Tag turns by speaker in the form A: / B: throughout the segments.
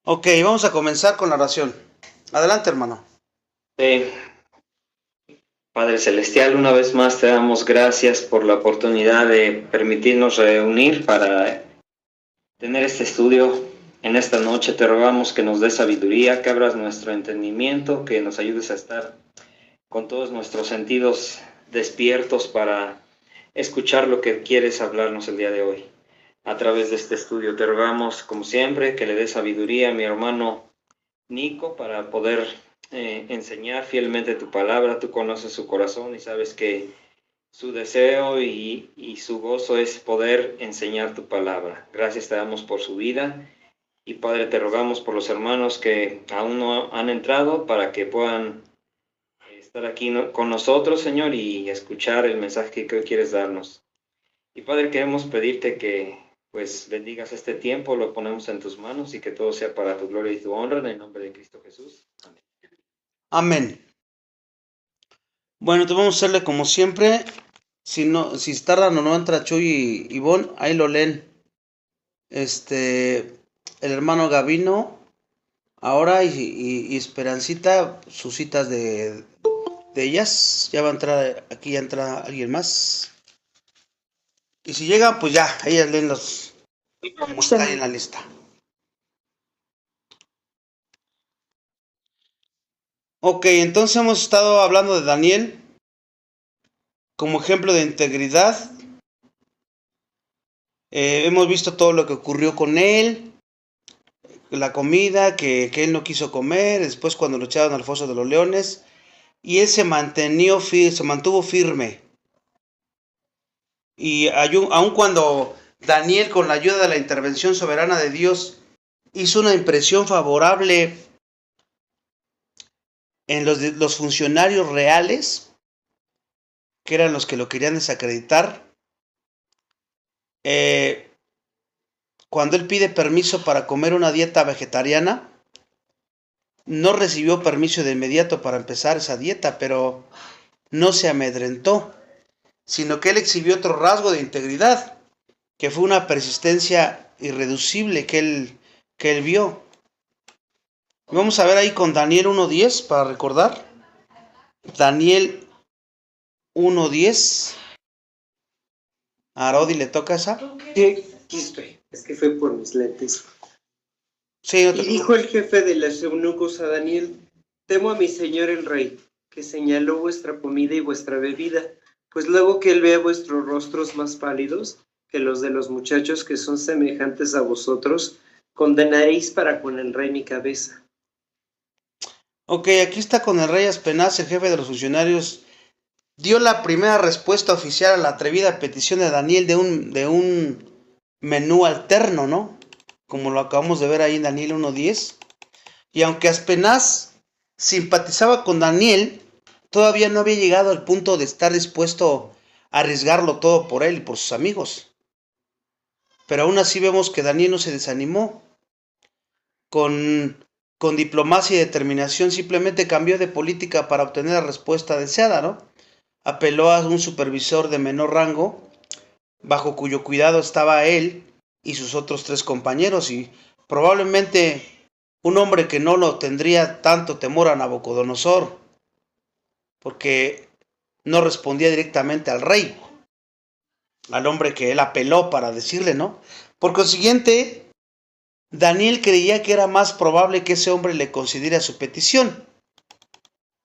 A: Ok, vamos a comenzar con la oración. Adelante, hermano.
B: Sí, Padre Celestial, una vez más te damos gracias por la oportunidad de permitirnos reunir para tener este estudio en esta noche. Te rogamos que nos des sabiduría, que abras nuestro entendimiento, que nos ayudes a estar con todos nuestros sentidos despiertos para escuchar lo que quieres hablarnos el día de hoy. A través de este estudio te rogamos, como siempre, que le des sabiduría a mi hermano Nico para poder enseñar fielmente tu palabra. Tú conoces su corazón y sabes que su deseo y su gozo es poder enseñar tu palabra. Gracias te damos por su vida y Padre te rogamos por los hermanos que aún no han entrado para que puedan estar aquí con nosotros, Señor, y escuchar el mensaje que hoy quieres darnos. Y Padre, queremos pedirte que pues bendigas este tiempo, lo ponemos en tus manos y que todo sea para tu gloria y tu honra en el nombre de Cristo Jesús. Amén.
A: Amén. Bueno, entonces vamos a hacerle como siempre. Si tardan o no entra Chuy y Ivonne, ahí lo leen. El hermano Gavino, ahora y Esperancita, sus citas de ellas. Ya va a entrar, aquí ya entra alguien más. Y si llegan, pues ya, ellas leen los, como está ahí en la lista. Ok, entonces hemos estado hablando de Daniel como ejemplo de integridad. Hemos visto todo lo que ocurrió con él, la comida que él no quiso comer, después cuando lo echaron al foso de los leones, y él se mantuvo firme. Y aun cuando Daniel, con la ayuda de la intervención soberana de Dios, hizo una impresión favorable en los funcionarios reales, que eran los que lo querían desacreditar, cuando él pide permiso para comer una dieta vegetariana, no recibió permiso de inmediato para empezar esa dieta, pero no se amedrentó, sino que él exhibió otro rasgo de integridad, que fue una persistencia irreducible que él vio. Vamos a ver ahí con Daniel 1.10 para recordar. Daniel 1.10. A Arodi le toca esa.
C: Sí, aquí estoy. Es que fue por mis lentes.
A: Sí, no te
C: Y dijo el jefe de los eunucos a Daniel: temo a mi señor el rey, que señaló vuestra comida y vuestra bebida, pues luego que él vea vuestros rostros más pálidos que los de los muchachos que son semejantes a vosotros, condenaréis para con el rey mi cabeza.
A: Ok, aquí está con el rey Aspenaz, el jefe de los funcionarios. Dio la primera respuesta oficial a la atrevida petición de Daniel de un menú alterno, ¿no? Como lo acabamos de ver ahí en Daniel 1.10. Y aunque Aspenaz simpatizaba con Daniel, todavía no había llegado al punto de estar dispuesto a arriesgarlo todo por él y por sus amigos. Pero aún así vemos que Daniel no se desanimó. Con diplomacia y determinación simplemente cambió de política para obtener la respuesta deseada, ¿no? Apeló a un supervisor de menor rango, bajo cuyo cuidado estaba él y sus otros 3 compañeros, y probablemente un hombre que no lo tendría tanto temor a Nabucodonosor, porque no respondía directamente al rey, al hombre que él apeló para decirle, ¿no? Por consiguiente, Daniel creía que era más probable que ese hombre le concediera su petición.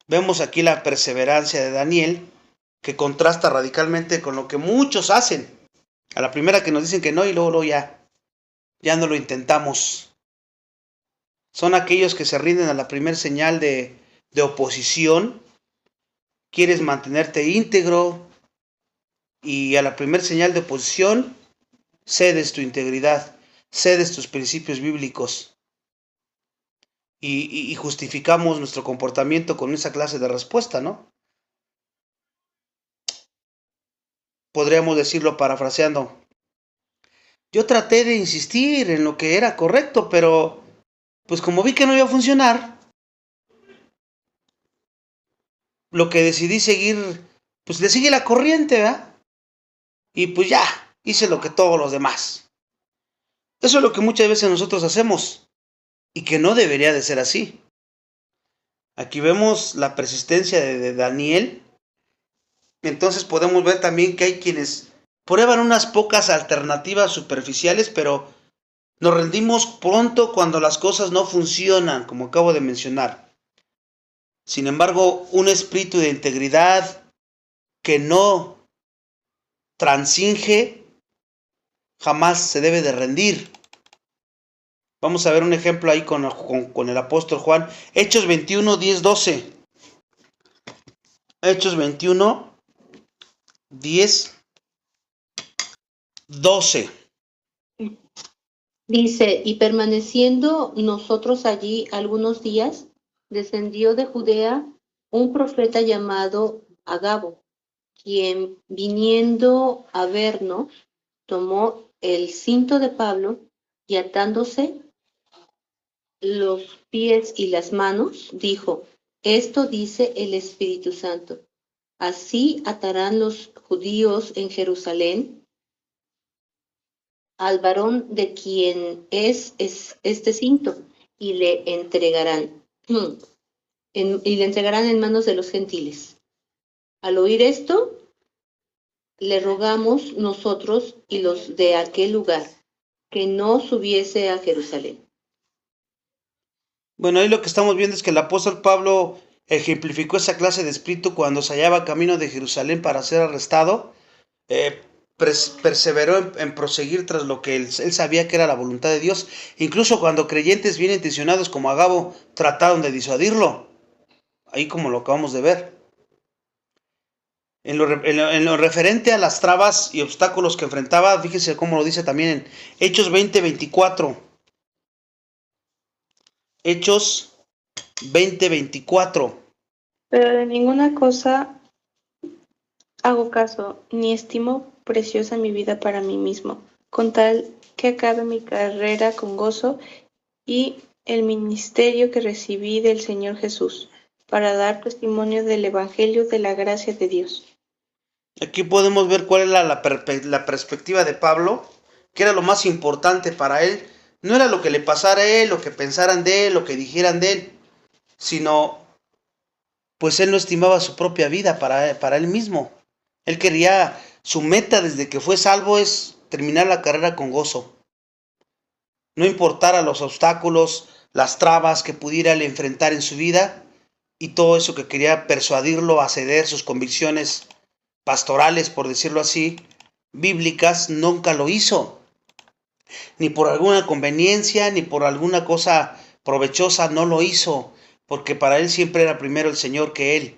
A: Vemos aquí la perseverancia de Daniel, que contrasta radicalmente con lo que muchos hacen. A la primera que nos dicen que no y luego ya no lo intentamos. Son aquellos que se rinden a la primera señal de oposición. Quieres mantenerte íntegro y a la primera señal de oposición cedes tu integridad, cedes tus principios bíblicos y justificamos nuestro comportamiento con esa clase de respuesta, ¿no? Podríamos decirlo parafraseando. Yo traté de insistir en lo que era correcto, pero pues como vi que no iba a funcionar, lo que decidí seguir, pues le sigue la corriente, ¿verdad? Y pues ya, hice lo que todos los demás. Eso es lo que muchas veces nosotros hacemos. y que no debería de ser así. Aquí vemos la persistencia de Daniel. Entonces podemos ver también que hay quienes prueban unas pocas alternativas superficiales, pero nos rendimos pronto cuando las cosas no funcionan, como acabo de mencionar. Sin embargo, un espíritu de integridad que no transinge jamás se debe de rendir. Vamos a ver un ejemplo ahí con el apóstol Juan. Hechos 21, 10, 12. Hechos 21, 10, 12.
D: Dice, y permaneciendo nosotros allí algunos días, descendió de Judea un profeta llamado Agabo, quien viniendo a vernos, tomó el cinto de Pablo y atándose los pies y las manos, dijo, esto dice el Espíritu Santo, así atarán los judíos en Jerusalén al varón de quien es este cinto, y le entregarán en manos de los gentiles. Al oír esto, le rogamos nosotros y los de aquel lugar, que no subiese a Jerusalén.
A: Bueno, ahí lo que estamos viendo es que el apóstol Pablo ejemplificó esa clase de espíritu cuando se hallaba camino de Jerusalén para ser arrestado. Perseveró en proseguir tras lo que él sabía que era la voluntad de Dios, incluso cuando creyentes bien intencionados como Agabo trataron de disuadirlo, ahí como lo acabamos de ver. En lo referente a las trabas y obstáculos que enfrentaba, fíjense cómo lo dice también en Hechos 20, 24. Hechos 20, 24.
E: Pero de ninguna cosa hago caso, ni estimo preciosa mi vida para mí mismo, con tal que acabe mi carrera con gozo y el ministerio que recibí del Señor Jesús, para dar testimonio del Evangelio de la gracia de Dios.
A: Aquí podemos ver cuál era la perspectiva de Pablo, que era lo más importante para él. No era lo que le pasara a él, lo que pensaran de él, lo que dijeran de él, sino pues él no estimaba su propia vida para él mismo. Él quería, su meta desde que fue salvo es terminar la carrera con gozo. No importara los obstáculos, las trabas que pudiera él enfrentar en su vida y todo eso que quería persuadirlo a ceder sus convicciones pastorales, por decirlo así, bíblicas, nunca lo hizo. Ni por alguna conveniencia, ni por alguna cosa provechosa, no lo hizo, porque para él siempre era primero el Señor que él.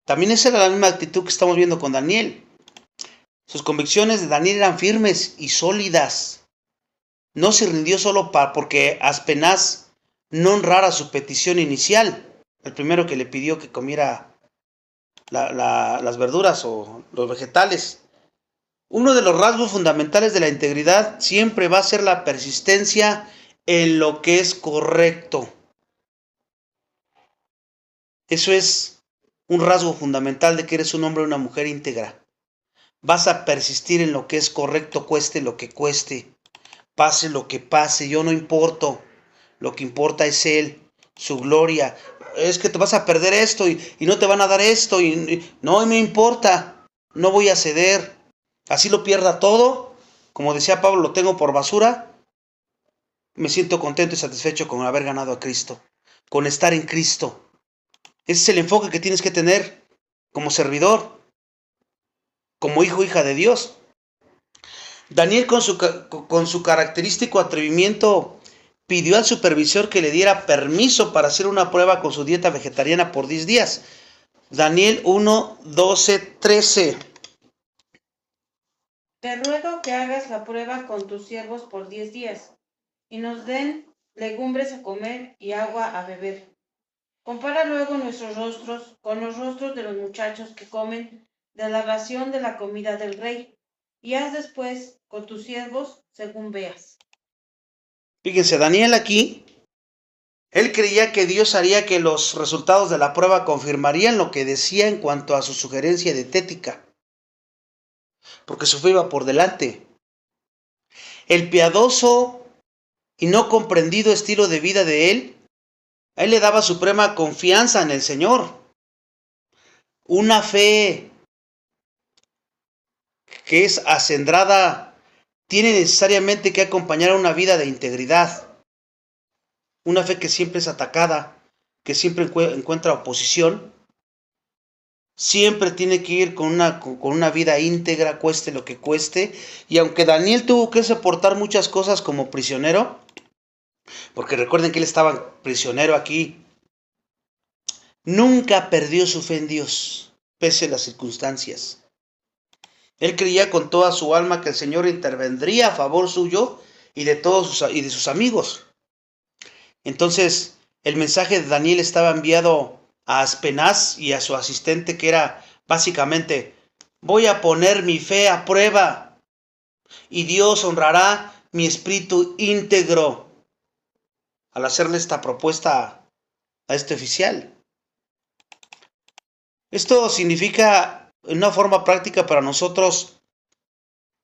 A: También esa era la misma actitud que estamos viendo con Daniel. Sus convicciones de Daniel eran firmes y sólidas. No se rindió solo porque Aspenaz no honrara su petición inicial, el primero que le pidió que comiera las verduras o los vegetales. Uno de los rasgos fundamentales de la integridad siempre va a ser la persistencia en lo que es correcto. Eso es un rasgo fundamental de que eres un hombre o una mujer íntegra. Vas a persistir en lo que es correcto, cueste lo que cueste, pase lo que pase, yo no importo. Lo que importa es Él, su gloria. Es que te vas a perder esto y no te van a dar esto no me importa, no voy a ceder. Así lo pierda todo, como decía Pablo, lo tengo por basura. Me siento contento y satisfecho con haber ganado a Cristo, con estar en Cristo. Ese es el enfoque que tienes que tener como servidor, como hijo o hija de Dios. Daniel con su característico atrevimiento pidió al supervisor que le diera permiso para hacer una prueba con su dieta vegetariana por 10 días. Daniel 1, 12, 13.
F: Te ruego que hagas la prueba con tus siervos por 10 días, y nos den legumbres a comer y agua a beber. Compara luego nuestros rostros con los rostros de los muchachos que comen de la ración de la comida del rey, y haz después con tus siervos según veas.
A: Fíjense, Daniel aquí, él creía que Dios haría que los resultados de la prueba confirmarían lo que decía en cuanto a su sugerencia dietética, porque su fe iba por delante. El piadoso y no comprendido estilo de vida de él, a él le daba suprema confianza en el Señor. Una fe que es acendrada tiene necesariamente que acompañar a una vida de integridad. Una fe que siempre es atacada, que siempre encuentra oposición, siempre tiene que ir con una vida íntegra, cueste lo que cueste. Y aunque Daniel tuvo que soportar muchas cosas como prisionero, porque recuerden que él estaba prisionero aquí, nunca perdió su fe en Dios, pese a las circunstancias. Él creía con toda su alma que el Señor intervendría a favor suyo y de sus amigos. Entonces, el mensaje de Daniel estaba enviado a Aspenaz y a su asistente, que era básicamente: voy a poner mi fe a prueba y Dios honrará mi espíritu íntegro al hacerle esta propuesta a este oficial. Esto significa, en una forma práctica para nosotros,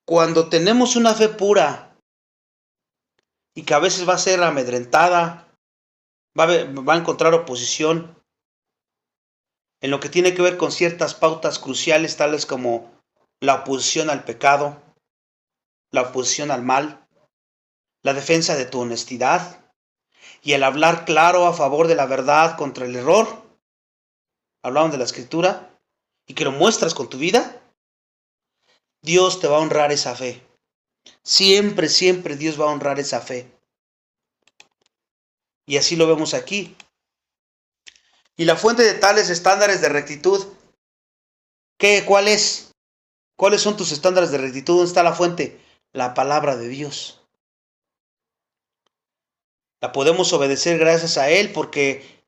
A: cuando tenemos una fe pura y que a veces va a ser amedrentada, va a encontrar oposición en lo que tiene que ver con ciertas pautas cruciales, tales como la oposición al pecado, la oposición al mal, la defensa de tu honestidad y el hablar claro a favor de la verdad contra el error. Hablamos de la Escritura y que lo muestras con tu vida. Dios te va a honrar esa fe. Siempre, siempre Dios va a honrar esa fe. Y así lo vemos aquí. Y la fuente de tales estándares de rectitud, ¿cuál es? ¿Cuáles son tus estándares de rectitud? ¿Dónde está la fuente? La palabra de Dios. La podemos obedecer gracias a Él, porque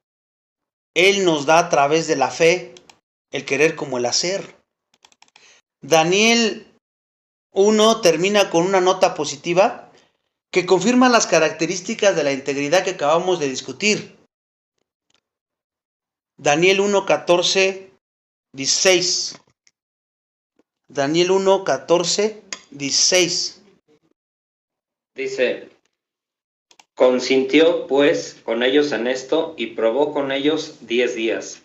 A: Él nos da a través de la fe el querer como el hacer. Daniel 1 termina con una nota positiva que confirma las características de la integridad que acabamos de discutir. Daniel 1, 14, 16. Daniel 1, 14, 16.
B: Dice: consintió pues con ellos en esto y probó con ellos 10 días.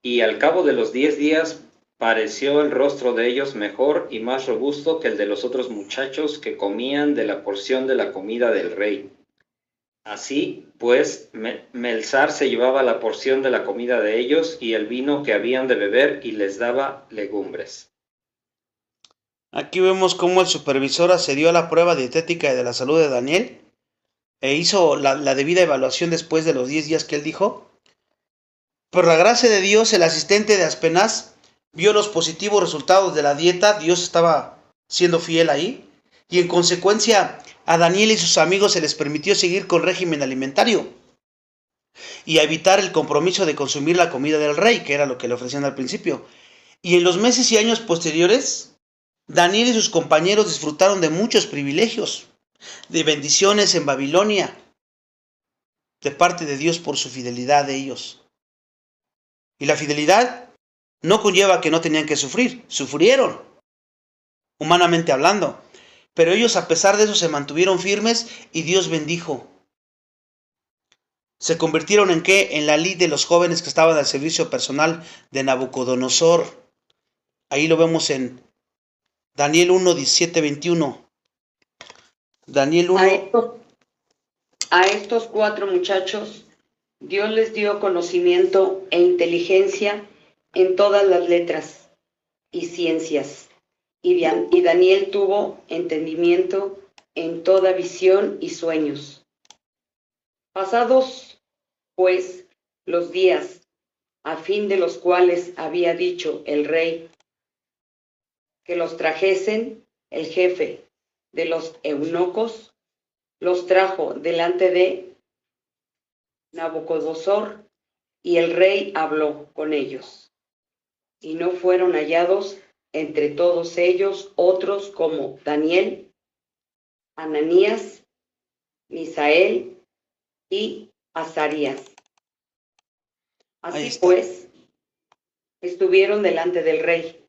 B: Y al cabo de los 10 días pareció el rostro de ellos mejor y más robusto que el de los otros muchachos que comían de la porción de la comida del rey. Así pues, Melzar se llevaba la porción de la comida de ellos y el vino que habían de beber, y les daba legumbres.
A: Aquí vemos cómo el supervisor accedió a la prueba dietética de la salud de Daniel e hizo la debida evaluación después de los 10 días que él dijo. Por la gracia de Dios, el asistente de Aspenaz vio los positivos resultados de la dieta. Dios estaba siendo fiel ahí, y en consecuencia a Daniel y sus amigos se les permitió seguir con régimen alimentario y a evitar el compromiso de consumir la comida del rey, que era lo que le ofrecían al principio. Y en los meses y años posteriores, Daniel y sus compañeros disfrutaron de muchos privilegios, de bendiciones en Babilonia, de parte de Dios por su fidelidad de ellos. Y la fidelidad no conlleva que no tenían que sufrir. Sufrieron, humanamente hablando. Pero ellos, a pesar de eso, se mantuvieron firmes y Dios bendijo. ¿Se convirtieron en qué? En la lid de los jóvenes que estaban al servicio personal de Nabucodonosor. Ahí lo vemos en Daniel 1, 17, 21. Daniel 1.
G: A estos 4 muchachos Dios les dio conocimiento e inteligencia en todas las letras y ciencias, y Daniel tuvo entendimiento en toda visión y sueños. Pasados, pues, los días, a fin de los cuales había dicho el rey que los trajesen, el jefe de los eunucos los trajo delante de Nabucodonosor, y el rey habló con ellos. Y no fueron hallados entre todos ellos otros como Daniel, Ananías, Misael y Azarías. Así pues, estuvieron delante del rey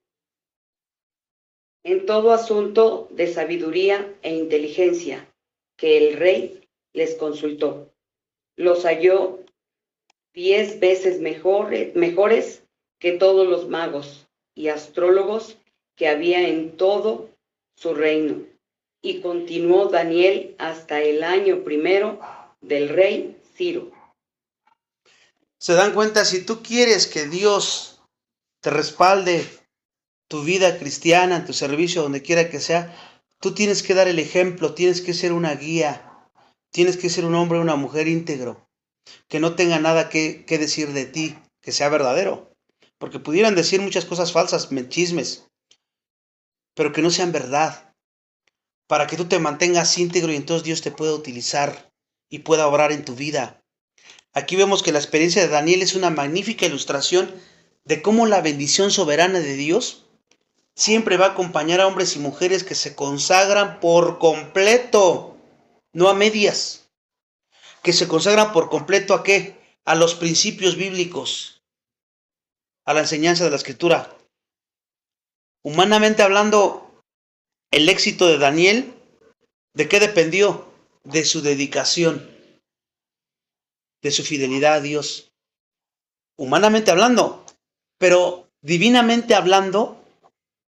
G: en todo asunto de sabiduría e inteligencia que el rey les consultó. Los halló 10 veces mejores que todos los magos y astrólogos que había en todo su reino. Y continuó Daniel hasta el año 1 del rey Ciro.
A: Se dan cuenta, si tú quieres que Dios te respalde tu vida cristiana, en tu servicio, donde quiera que sea, tú tienes que dar el ejemplo, tienes que ser una guía, tienes que ser un hombre o una mujer íntegro, que no tenga nada que decir de ti, que sea verdadero. Porque pudieran decir muchas cosas falsas, chismes, pero que no sean verdad, para que tú te mantengas íntegro y entonces Dios te pueda utilizar y pueda obrar en tu vida. Aquí vemos que la experiencia de Daniel es una magnífica ilustración de cómo la bendición soberana de Dios siempre va a acompañar a hombres y mujeres que se consagran por completo, no a medias, que se consagran por completo ¿a qué? A los principios bíblicos, a la enseñanza de la Escritura. Humanamente hablando, el éxito de Daniel, ¿de qué dependió? De su dedicación, de su fidelidad a Dios. Humanamente hablando, pero divinamente hablando,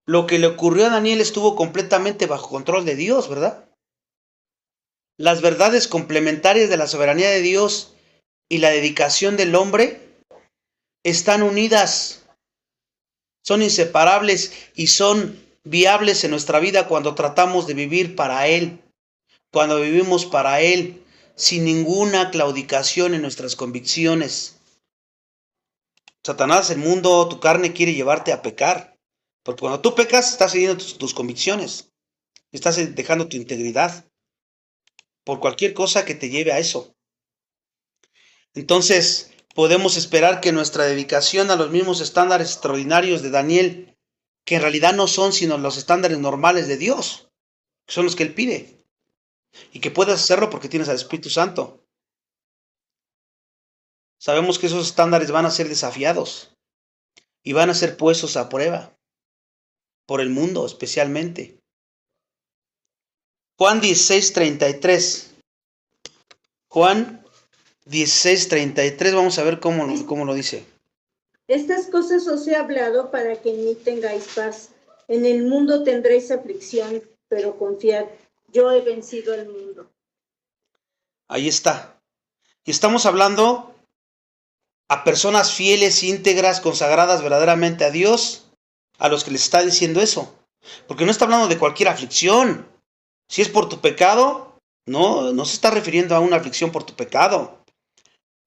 A: lo que le ocurrió a Daniel estuvo completamente bajo control de Dios, ¿verdad? Las verdades complementarias de la soberanía de Dios y la dedicación del hombre están unidas, son inseparables y son viables en nuestra vida cuando tratamos de vivir para Él, cuando vivimos para Él, sin ninguna claudicación en nuestras convicciones. Satanás, el mundo, tu carne quiere llevarte a pecar. Porque cuando tú pecas, estás cediendo tus convicciones. Estás dejando tu integridad. Por cualquier cosa que te lleve a eso. Entonces, podemos esperar que nuestra dedicación a los mismos estándares extraordinarios de Daniel, que en realidad no son sino los estándares normales de Dios, que son los que Él pide. Y que puedas hacerlo porque tienes al Espíritu Santo. Sabemos que esos estándares van a ser desafiados. Y van a ser puestos a prueba. Por el mundo especialmente. Juan 16:33. Juan 16:33, vamos a ver cómo lo dice.
H: Estas cosas os he hablado para que en mí tengáis paz. En el mundo tendréis aflicción, pero confiad, yo he vencido al mundo.
A: Ahí está. Y estamos hablando a personas fieles, íntegras, consagradas verdaderamente a Dios, a los que les está diciendo eso. Porque no está hablando de cualquier aflicción. Si es por tu pecado, no se está refiriendo a una aflicción por tu pecado,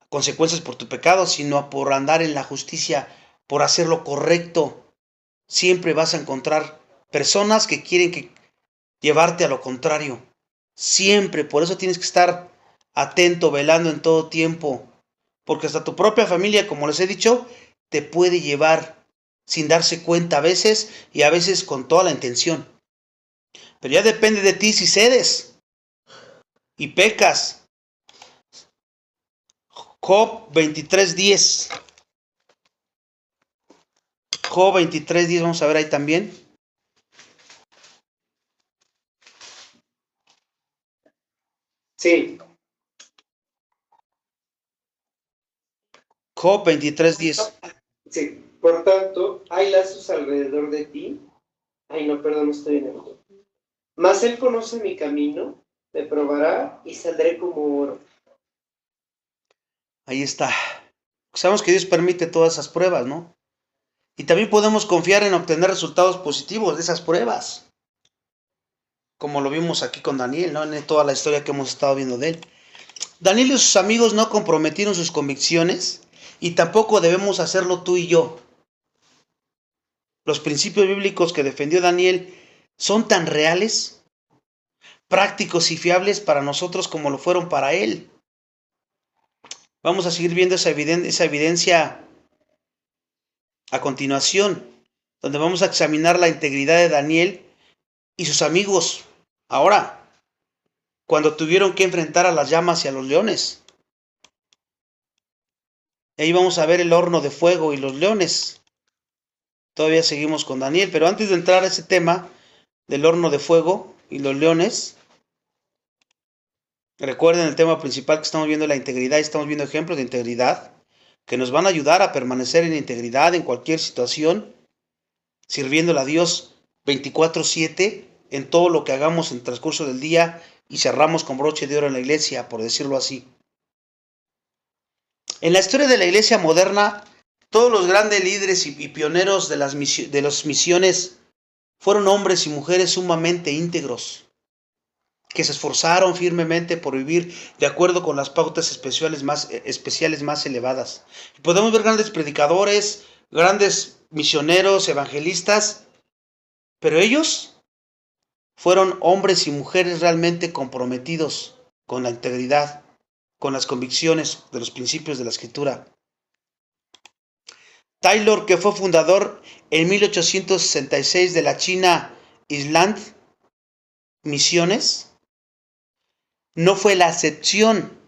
A: consecuencias por tu pecado, sino por andar en la justicia, por hacer lo correcto. Siempre vas a encontrar personas que quieren llevarte a lo contrario. Siempre, por eso tienes que estar atento, velando en todo tiempo. Porque hasta tu propia familia, como les he dicho, te puede llevar sin darse cuenta a veces y a veces con toda la intención. Pero ya depende de ti si cedes y pecas. Job 23:10. Job 23:10, vamos a ver ahí también.
C: Sí.
A: Job 23:10.
C: Sí. Por tanto, hay lazos alrededor de ti. Ay, no, perdón, estoy en el... Mas Él conoce mi camino, me probará y saldré como oro.
A: Ahí está. Sabemos que Dios permite todas esas pruebas, ¿no? Y también podemos confiar en obtener resultados positivos de esas pruebas. Como lo vimos aquí con Daniel, ¿no? En toda la historia que hemos estado viendo de él. Daniel y sus amigos no comprometieron sus convicciones y tampoco debemos hacerlo tú y yo. Los principios bíblicos que defendió Daniel son tan reales, prácticos y fiables para nosotros como lo fueron para él. Vamos a seguir viendo esa evidencia a continuación, donde vamos a examinar la integridad de Daniel y sus amigos. Ahora, cuando tuvieron que enfrentar a las llamas y a los leones. Ahí vamos a ver el horno de fuego y los leones. Todavía seguimos con Daniel, pero antes de entrar a ese tema del horno de fuego y los leones, Recuerden el tema principal que estamos viendo, la integridad, y estamos viendo ejemplos de integridad que nos van a ayudar a permanecer en integridad en cualquier situación, sirviéndole a Dios 24/7 en todo lo que hagamos en el transcurso del día y cerramos con broche de oro en la iglesia, por decirlo así. En la historia de la iglesia moderna, todos los grandes líderes y pioneros de las misiones fueron hombres y mujeres sumamente íntegros, que se esforzaron firmemente por vivir de acuerdo con las pautas especiales más elevadas. Y podemos ver grandes predicadores, grandes misioneros, evangelistas, pero ellos fueron hombres y mujeres realmente comprometidos con la integridad, con las convicciones de los principios de la Escritura. Taylor, que fue fundador en 1866 de la China Island Misiones, no fue la excepción.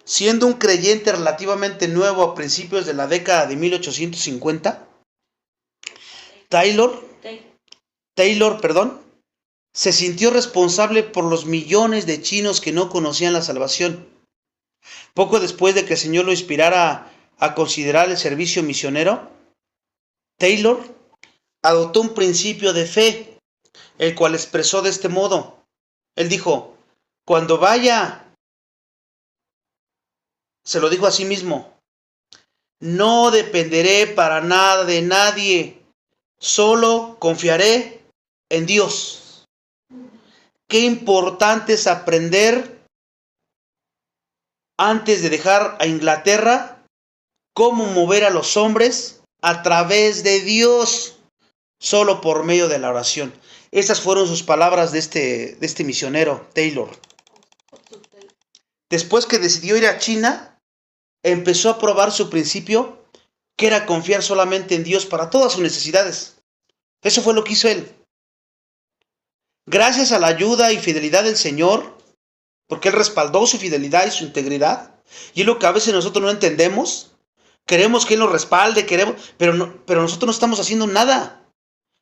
A: Siendo un creyente relativamente nuevo a principios de la década de 1850, Taylor, se sintió responsable por los millones de chinos que no conocían la salvación. Poco después de que el Señor lo inspirara a considerar el servicio misionero, Taylor adoptó un principio de fe, el cual expresó de este modo. Él dijo: cuando vaya, se lo dijo a sí mismo, no dependeré para nada de nadie, solo confiaré en Dios. Qué importante es aprender, antes de dejar a Inglaterra, cómo mover a los hombres a través de Dios, solo por medio de la oración. Estas fueron sus palabras de este misionero, Taylor. Después que decidió ir a China, empezó a probar su principio, que era confiar solamente en Dios para todas sus necesidades. Eso fue lo que hizo él. Gracias a la ayuda y fidelidad del Señor, porque Él respaldó su fidelidad y su integridad, y es lo que a veces nosotros no entendemos. Queremos que Él nos respalde, pero nosotros no estamos haciendo nada.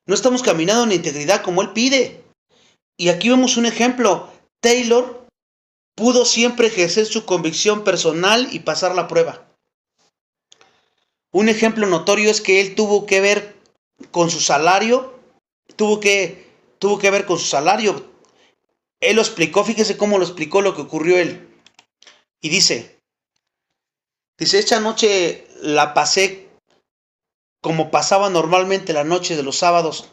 A: No estamos caminando en integridad como Él pide. Y aquí vemos un ejemplo. Taylor pudo siempre ejercer su convicción personal y pasar la prueba. Un ejemplo notorio es que él tuvo que ver con su salario. Tuvo que ver con su salario. Él lo explicó, fíjese cómo lo explicó lo que ocurrió él. Y dice, esta noche la pasé como pasaba normalmente la noche de los sábados,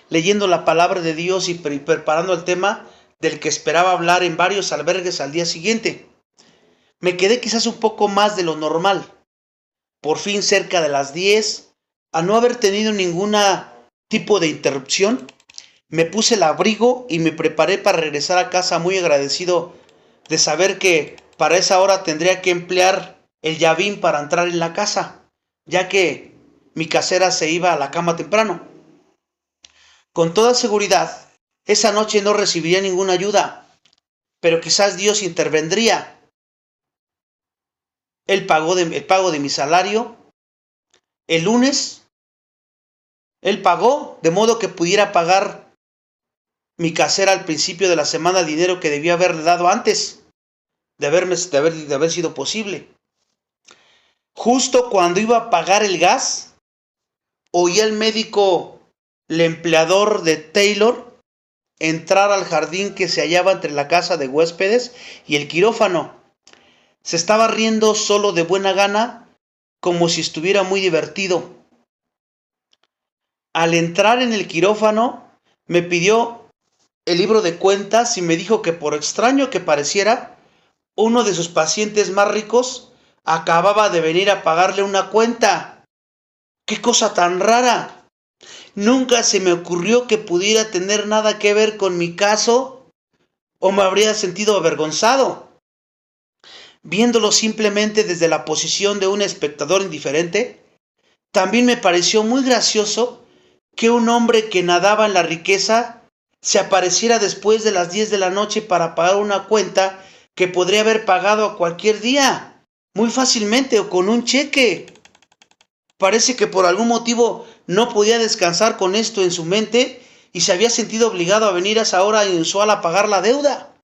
A: leyendo la palabra de Dios y preparando el tema del que esperaba hablar en varios albergues al día siguiente. Me quedé quizás un poco más de lo normal. Por fin cerca de las 10, a no haber tenido ningún tipo de interrupción, me puse el abrigo y me preparé para regresar a casa, muy agradecido de saber que para esa hora tendría que emplear el llavín para entrar en la casa, ya que mi casera se iba a la cama temprano. Con toda seguridad, esa noche no recibiría ninguna ayuda, pero quizás Dios intervendría. El pago de mi salario, el lunes, Él pagó, de modo que pudiera pagar mi casera al principio de la semana el dinero que debía haberle dado antes de haber sido posible. Justo cuando iba a pagar el gas, oí al médico, el empleador de Taylor, entrar al jardín que se hallaba entre la casa de huéspedes y el quirófano. Se estaba riendo solo de buena gana, como si estuviera muy divertido. Al entrar en el quirófano, me pidió el libro de cuentas y me dijo que, por extraño que pareciera, uno de sus pacientes más ricos acababa de venir a pagarle una cuenta. ¡Qué cosa tan rara! Nunca se me ocurrió que pudiera tener nada que ver con mi caso, o me habría sentido avergonzado. Viéndolo simplemente desde la posición de un espectador indiferente, también me pareció muy gracioso que un hombre que nadaba en la riqueza se apareciera después de las 10 de la noche para pagar una cuenta que podría haber pagado a cualquier día, muy fácilmente o con un cheque. Parece que por algún motivo no podía descansar con esto en su mente y se había sentido obligado a venir a esa hora inusual a pagar la deuda.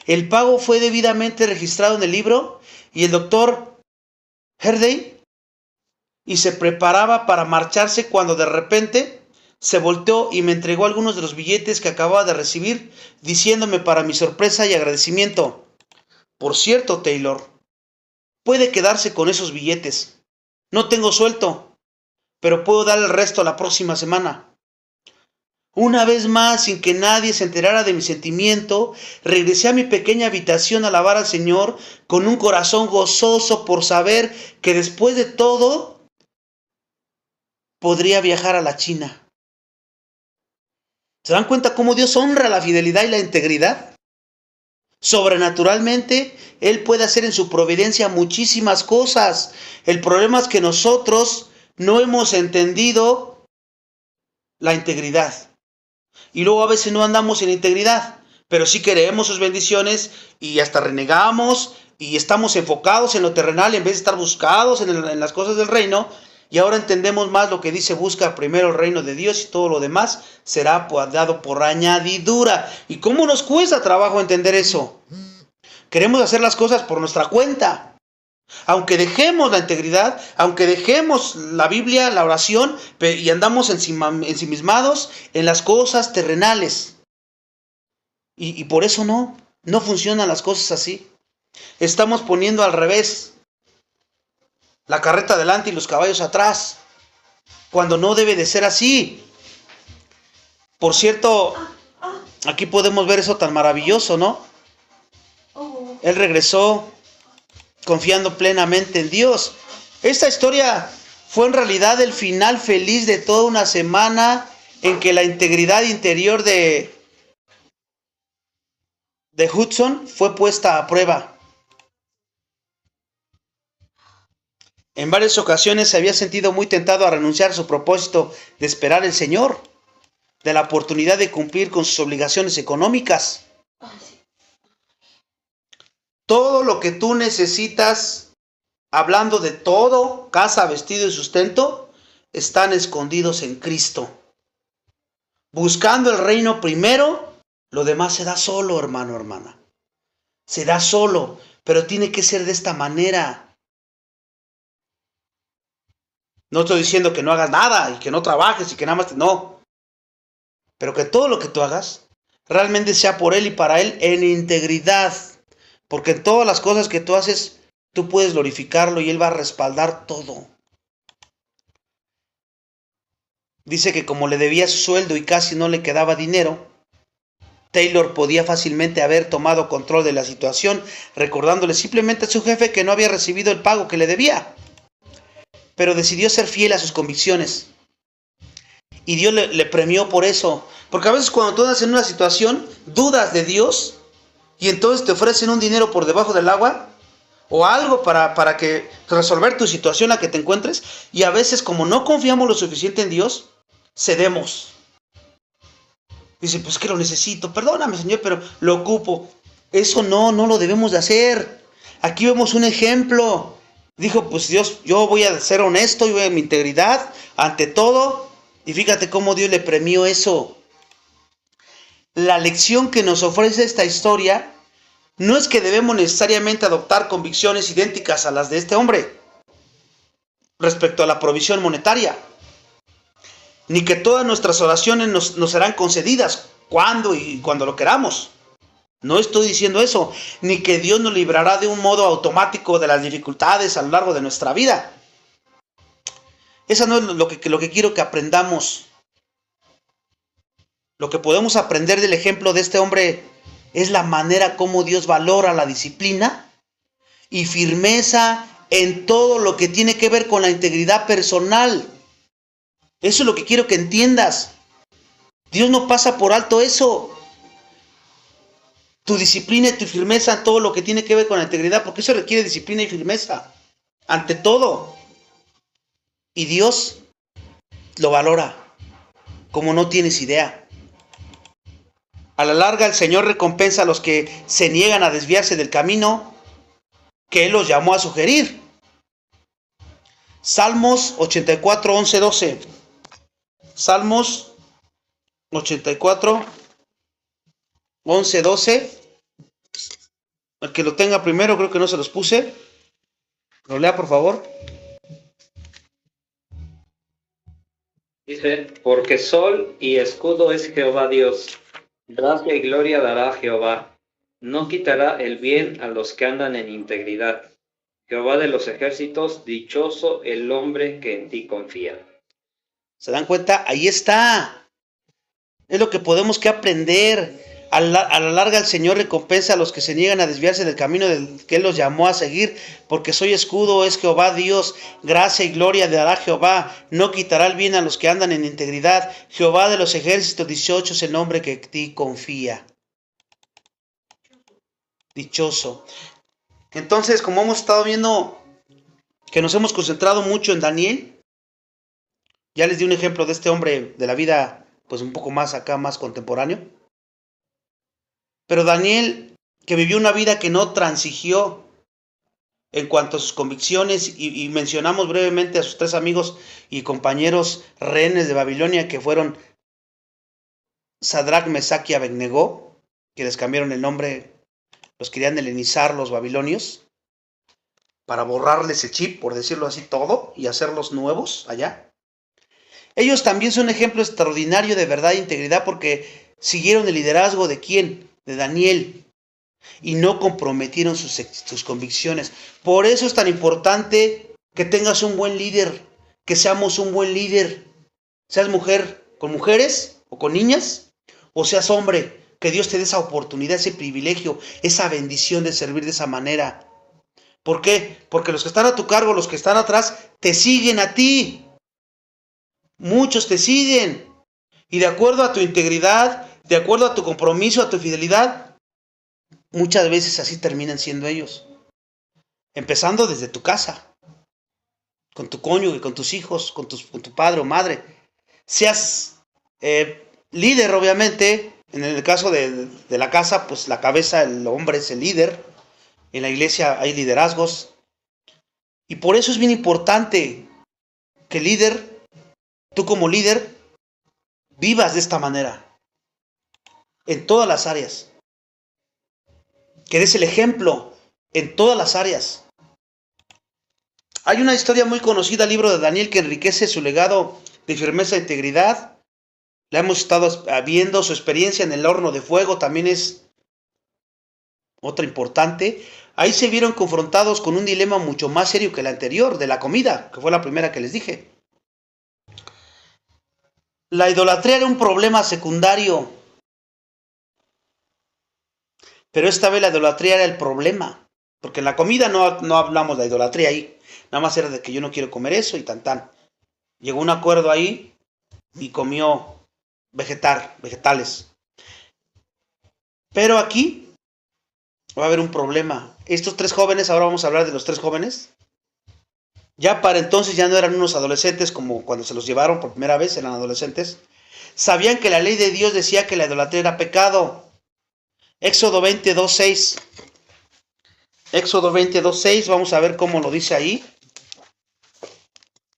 A: El pago fue debidamente registrado en el libro y el doctor Herday y se preparaba para marcharse cuando de repente se volteó y me entregó algunos de los billetes que acababa de recibir, diciéndome para mi sorpresa y agradecimiento: por cierto, Taylor, puede quedarse con esos billetes. No tengo suelto, pero puedo dar el resto la próxima semana. Una vez más, sin que nadie se enterara de mi sentimiento, regresé a mi pequeña habitación a alabar al Señor con un corazón gozoso por saber que después de todo podría viajar a la China. ¿Se dan cuenta cómo Dios honra la fidelidad y la integridad? Sobrenaturalmente, Él puede hacer en su providencia muchísimas cosas. El problema es que nosotros no hemos entendido la integridad. Y luego a veces no andamos en integridad, pero sí queremos sus bendiciones y hasta renegamos y estamos enfocados en lo terrenal en vez de estar buscados en las cosas del reino. Y ahora entendemos más lo que dice: busca primero el reino de Dios y todo lo demás será dado por añadidura. ¿Y cómo nos cuesta trabajo entender eso? Queremos hacer las cosas por nuestra cuenta. Aunque dejemos la integridad, aunque dejemos la Biblia, la oración, y andamos ensimismados en las cosas terrenales. Y por eso no funcionan las cosas así. Estamos poniendo al revés la carreta adelante y los caballos atrás, cuando no debe de ser así. Por cierto, aquí podemos ver eso tan maravilloso, ¿no? Él regresó confiando plenamente en Dios. Esta historia fue en realidad el final feliz de toda una semana en que la integridad interior de Hudson fue puesta a prueba. En varias ocasiones se había sentido muy tentado a renunciar a su propósito de esperar al Señor, de la oportunidad de cumplir con sus obligaciones económicas. Todo lo que tú necesitas, hablando de todo, casa, vestido y sustento, están escondidos en Cristo. Buscando el reino primero, lo demás se da solo, hermano, hermana. Se da solo, pero tiene que ser de esta manera. No estoy diciendo que no hagas nada y que no trabajes y que nada más no. Pero que todo lo que tú hagas realmente sea por Él y para Él en integridad. Porque en todas las cosas que tú haces, tú puedes glorificarlo y Él va a respaldar todo. Dice que como le debía su sueldo y casi no le quedaba dinero, Taylor podía fácilmente haber tomado control de la situación, recordándole simplemente a su jefe que no había recibido el pago que le debía. Pero decidió ser fiel a sus convicciones. Y Dios le premió por eso. Porque a veces cuando tú andas en una situación, dudas de Dios, y entonces te ofrecen un dinero por debajo del agua, o algo para que resolver tu situación en la que te encuentres, y a veces como no confiamos lo suficiente en Dios, cedemos. Dice, pues que lo necesito, perdóname Señor, pero lo ocupo. Eso no lo debemos de hacer. Aquí vemos un ejemplo. Dijo, pues Dios, yo voy a ser honesto y voy a mi integridad ante todo. Y fíjate cómo Dios le premió eso. La lección que nos ofrece esta historia no es que debemos necesariamente adoptar convicciones idénticas a las de este hombre respecto a la provisión monetaria, ni que todas nuestras oraciones nos serán concedidas cuando lo queramos. No estoy diciendo eso, ni que Dios nos librará de un modo automático de las dificultades a lo largo de nuestra vida. Eso no es lo que quiero que aprendamos. Lo que podemos aprender del ejemplo de este hombre es la manera como Dios valora la disciplina y firmeza en todo lo que tiene que ver con la integridad personal. Eso es lo que quiero que entiendas. Dios no pasa por alto eso. Tu disciplina y tu firmeza en todo lo que tiene que ver con la integridad, porque eso requiere disciplina y firmeza ante todo. Y Dios lo valora como no tienes idea. A la larga el Señor recompensa a los que se niegan a desviarse del camino que Él los llamó a sugerir. Salmos 84, 11, 12. Salmos 84, 11, 12. El que lo tenga primero, creo que no se los puse. Lo lea, por favor.
B: Dice, porque sol y escudo es Jehová Dios, gracia y gloria dará Jehová, no quitará el bien a los que andan en integridad. Jehová de los ejércitos, dichoso el hombre que en ti confía.
A: ¿Se dan cuenta? Ahí está. Es lo que podemos que aprender. A la larga el Señor recompensa a los que se niegan a desviarse del camino del que Él los llamó a seguir, porque soy escudo, es Jehová Dios, gracia y gloria dará Jehová, no quitará el bien a los que andan en integridad. Jehová de los ejércitos, 18 es el hombre que en ti confía. Dichoso. Entonces, como hemos estado viendo que nos hemos concentrado mucho en Daniel, ya les di un ejemplo de este hombre de la vida, pues un poco más acá, más contemporáneo. Pero Daniel, que vivió una vida que no transigió en cuanto a sus convicciones, y mencionamos brevemente a sus 3 amigos y compañeros rehenes de Babilonia, que fueron Sadrach, Mesach y Abednego, que les cambiaron el nombre, los querían helenizar los babilonios, para borrarles el chip, por decirlo así, todo, y hacerlos nuevos allá. Ellos también son un ejemplo extraordinario de verdad e integridad, porque siguieron el liderazgo de ¿quién? De Daniel, y no comprometieron sus convicciones. Por eso es tan importante que tengas un buen líder, que seamos un buen líder, seas mujer con mujeres o con niñas, o seas hombre, que Dios te dé esa oportunidad, ese privilegio, esa bendición de servir de esa manera. ¿Por qué? Porque los que están a tu cargo, los que están atrás, te siguen a ti. Muchos te siguen, y de acuerdo a tu integridad, de acuerdo a tu compromiso, a tu fidelidad, muchas veces así terminan siendo ellos. Empezando desde tu casa, con tu cónyuge, con tus hijos, con tu padre o madre. Seas líder, obviamente. En el caso de la casa, pues la cabeza, el hombre es el líder. En la iglesia hay liderazgos. Y por eso es bien importante que el líder, tú como líder, vivas de esta manera. En todas las áreas. Que des el ejemplo en todas las áreas. Hay una historia muy conocida, el libro de Daniel, que enriquece su legado de firmeza e integridad. La hemos estado viendo, su experiencia en el horno de fuego también es otra importante. Ahí se vieron confrontados con un dilema mucho más serio que el anterior, de la comida, que fue la primera que les dije. La idolatría era un problema secundario, pero esta vez la idolatría era el problema, porque en la comida no hablamos de idolatría ahí, nada más era de que yo no quiero comer eso y tan. Llegó un acuerdo ahí y comió vegetales. Pero aquí va a haber un problema. Estos 3 jóvenes, ahora vamos a hablar de los 3 jóvenes, ya para entonces ya no eran unos adolescentes como cuando se los llevaron por primera vez, eran adolescentes. Sabían que la ley de Dios decía que la idolatría era pecado. Éxodo 22:6. Éxodo 22:6, vamos a ver cómo lo dice ahí.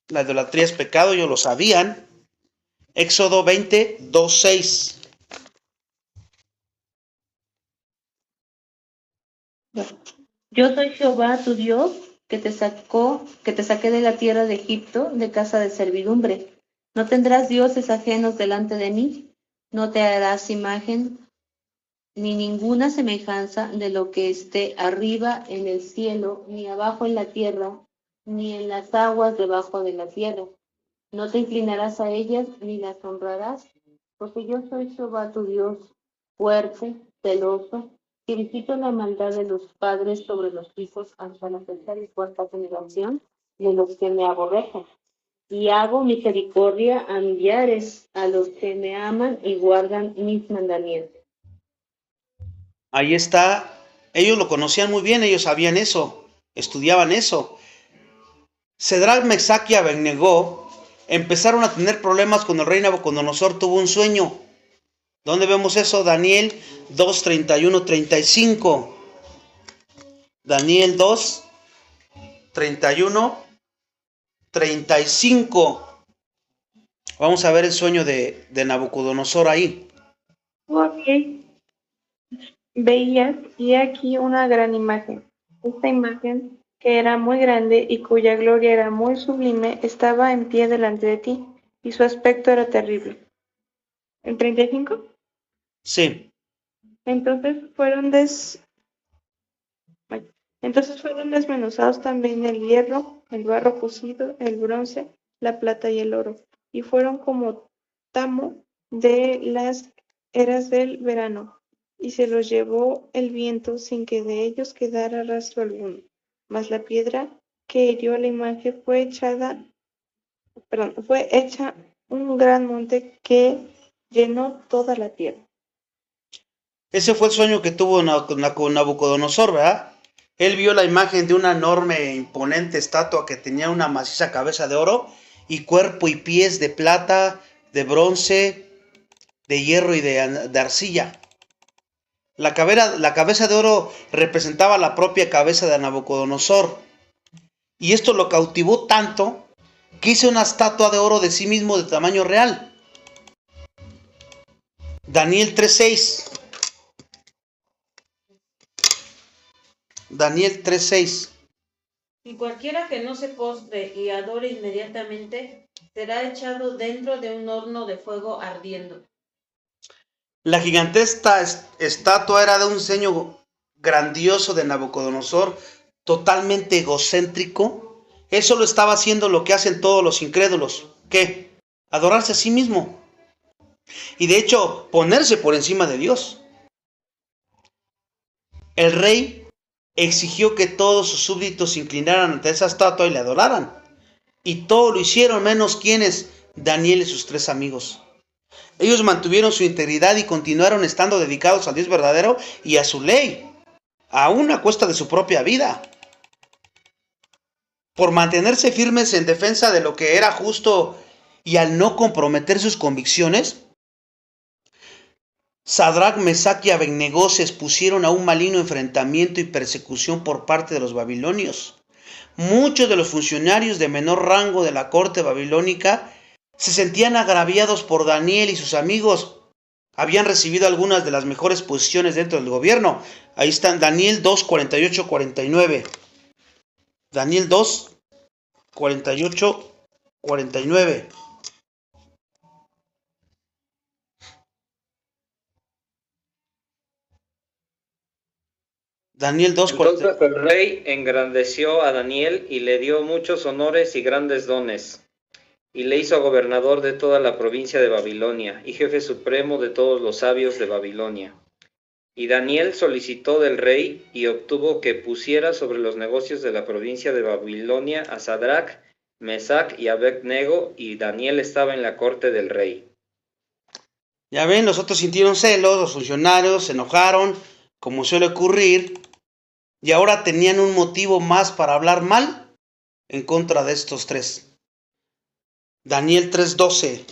A: La idolatría es pecado, ellos lo sabían. Éxodo 22:6.
D: Yo soy Jehová tu Dios, que te saqué de la tierra de Egipto, de casa de servidumbre. No tendrás dioses ajenos delante de mí, no te harás imagen ni ninguna semejanza de lo que esté arriba en el cielo, ni abajo en la tierra, ni en las aguas debajo de la tierra. No te inclinarás a ellas, ni las honrarás, porque yo soy Jehová tu Dios, fuerte, celoso, que visito la maldad de los padres sobre los hijos hasta la 3ª y 4ª generación de los que me aborrecen. Y hago misericordia a millares, a los que me aman y guardan mis mandamientos.
A: Ahí está. Ellos lo conocían muy bien, ellos sabían eso, estudiaban eso. Sadrach, Mesach y Abednego empezaron a tener problemas cuando el rey Nabucodonosor tuvo un sueño. ¿Dónde vemos eso? Daniel 2, 31, 35. Daniel 2, 31, 35. Vamos a ver el sueño de Nabucodonosor ahí.
E: Ok. veías, y aquí una gran imagen. Esta imagen, que era muy grande y cuya gloria era muy sublime, estaba en pie delante de ti, y su aspecto era terrible. ¿El 35?
A: Sí.
E: Entonces fueron desmenuzados también el hierro, el barro cocido, el bronce, la plata y el oro, y fueron como tamo de las eras del verano, y se los llevó el viento sin que de ellos quedara rastro alguno. Mas la piedra que hirió la imagen fue hecha un gran monte que llenó toda la tierra.
A: Ese fue el sueño que tuvo Nabucodonosor, ¿verdad? Él vio la imagen de una enorme e imponente estatua que tenía una maciza cabeza de oro y cuerpo y pies de plata, de bronce, de hierro y de arcilla. La cabeza de oro representaba la propia cabeza de Nabucodonosor. Y esto lo cautivó tanto que hizo una estatua de oro de sí mismo de tamaño real. Daniel 3:6. Daniel 3:6.
F: Y cualquiera que no se postre y adore inmediatamente será echado dentro de un horno de fuego ardiendo.
A: La gigantesca estatua era de un diseño grandioso de Nabucodonosor, totalmente egocéntrico. Él solo estaba haciendo lo que hacen todos los incrédulos. ¿Qué? Adorarse a sí mismo. Y de hecho, ponerse por encima de Dios. El rey exigió que todos sus súbditos se inclinaran ante esa estatua y le adoraran. Y todo lo hicieron, menos quienes, Daniel y sus 3 amigos. Ellos mantuvieron su integridad y continuaron estando dedicados al Dios verdadero y a su ley, aún a costa de su propia vida. Por mantenerse firmes en defensa de lo que era justo y al no comprometer sus convicciones, Sadrach, Mesach y Abednego se expusieron a un maligno enfrentamiento y persecución por parte de los babilonios. Muchos de los funcionarios de menor rango de la corte babilónica se sentían agraviados por Daniel y sus amigos. Habían recibido algunas de las mejores posiciones dentro del gobierno. Ahí están Daniel 2, 48, 49. Daniel 2, 48, 49. Daniel 2,
B: Entonces el rey engrandeció a Daniel y le dio muchos honores y grandes dones, y le hizo gobernador de toda la provincia de Babilonia y jefe supremo de todos los sabios de Babilonia. Y Daniel solicitó del rey y obtuvo que pusiera sobre los negocios de la provincia de Babilonia a Sadrach, Mesach y Abednego, y Daniel estaba en la corte del rey.
A: Ya ven, los otros sintieron celos, los funcionarios se enojaron, como suele ocurrir, y ahora tenían un motivo más para hablar mal en contra de estos 3. Daniel 3:12.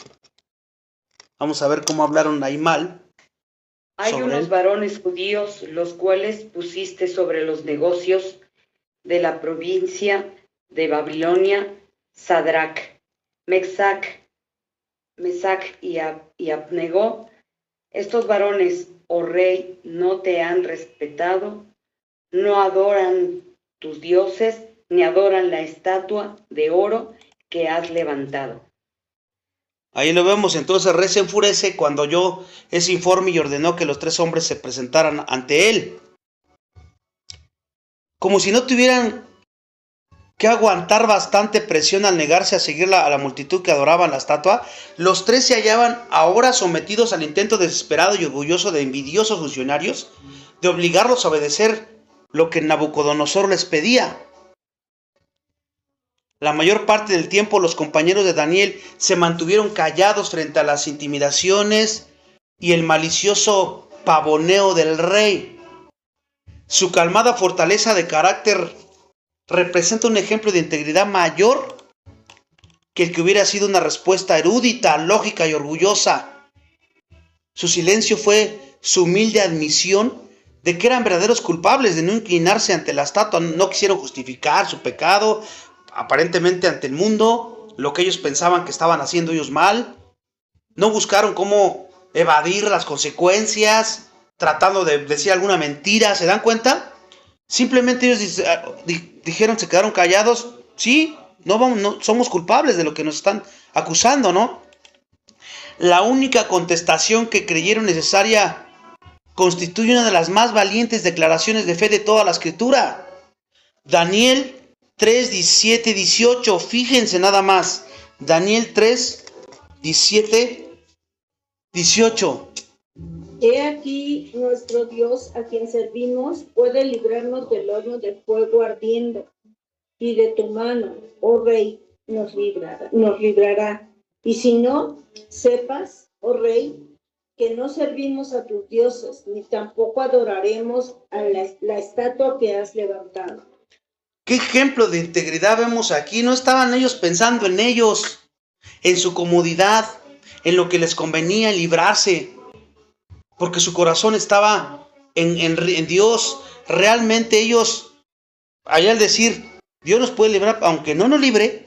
A: Vamos a ver cómo hablaron ahí mal.
G: Hay unos varones judíos, los cuales pusiste sobre los negocios de la provincia de Babilonia, Sadrach, Mesach y Abednego. Estos varones, oh rey, no te han respetado, no adoran tus dioses, ni adoran la estatua de oro que has levantado.
A: Ahí lo vemos. Entonces el rey se enfurece cuando oyó ese informe y ordenó que los 3 hombres se presentaran ante él. Como si no tuvieran que aguantar bastante presión al negarse a seguir a la multitud que adoraba la estatua, los 3 se hallaban ahora sometidos al intento desesperado y orgulloso de envidiosos funcionarios de obligarlos a obedecer lo que Nabucodonosor les pedía. La mayor parte del tiempo los compañeros de Daniel se mantuvieron callados frente a las intimidaciones y el malicioso pavoneo del rey. Su calmada fortaleza de carácter representa un ejemplo de integridad mayor que el que hubiera sido una respuesta erudita, lógica y orgullosa. Su silencio fue su humilde admisión de que eran verdaderos culpables de no inclinarse ante la estatua. No quisieron justificar su pecado, aparentemente ante el mundo, lo que ellos pensaban que estaban haciendo ellos mal. No buscaron cómo evadir las consecuencias. tratando de decir alguna mentira, ¿se dan cuenta? Simplemente ellos dijeron, se quedaron callados. Sí, no somos culpables de lo que nos están acusando, ¿no? La única contestación que creyeron necesaria constituye una de las más valientes declaraciones de fe de toda la Escritura. Daniel 3, 17, 18. Fíjense nada más. Daniel 3, 17, 18.
H: He aquí nuestro Dios, a quien servimos, puede librarnos del horno de fuego ardiendo, y de tu mano, oh Rey, nos librará. Y si no, sepas, oh Rey, que no servimos a tus dioses, ni tampoco adoraremos a la estatua que has levantado.
A: ¿Qué ejemplo de integridad vemos aquí? No estaban ellos pensando en ellos, en su comodidad, en lo que les convenía librarse, porque su corazón estaba en Dios. Realmente ellos, allá al decir, Dios nos puede librar, aunque no nos libre,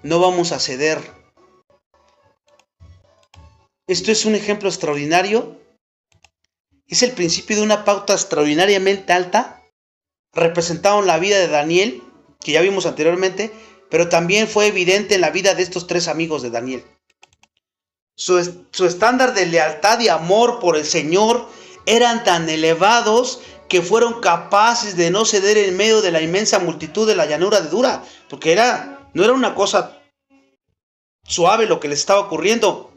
A: no vamos a ceder. Esto es un ejemplo extraordinario. Es el principio de una pauta extraordinariamente alta, representado en la vida de Daniel, que ya vimos anteriormente, pero también fue evidente en la vida de estos tres amigos de Daniel. Su estándar de lealtad y amor por el Señor eran tan elevados que fueron capaces de no ceder en medio de la inmensa multitud de la llanura de Dura, porque no era una cosa suave lo que les estaba ocurriendo.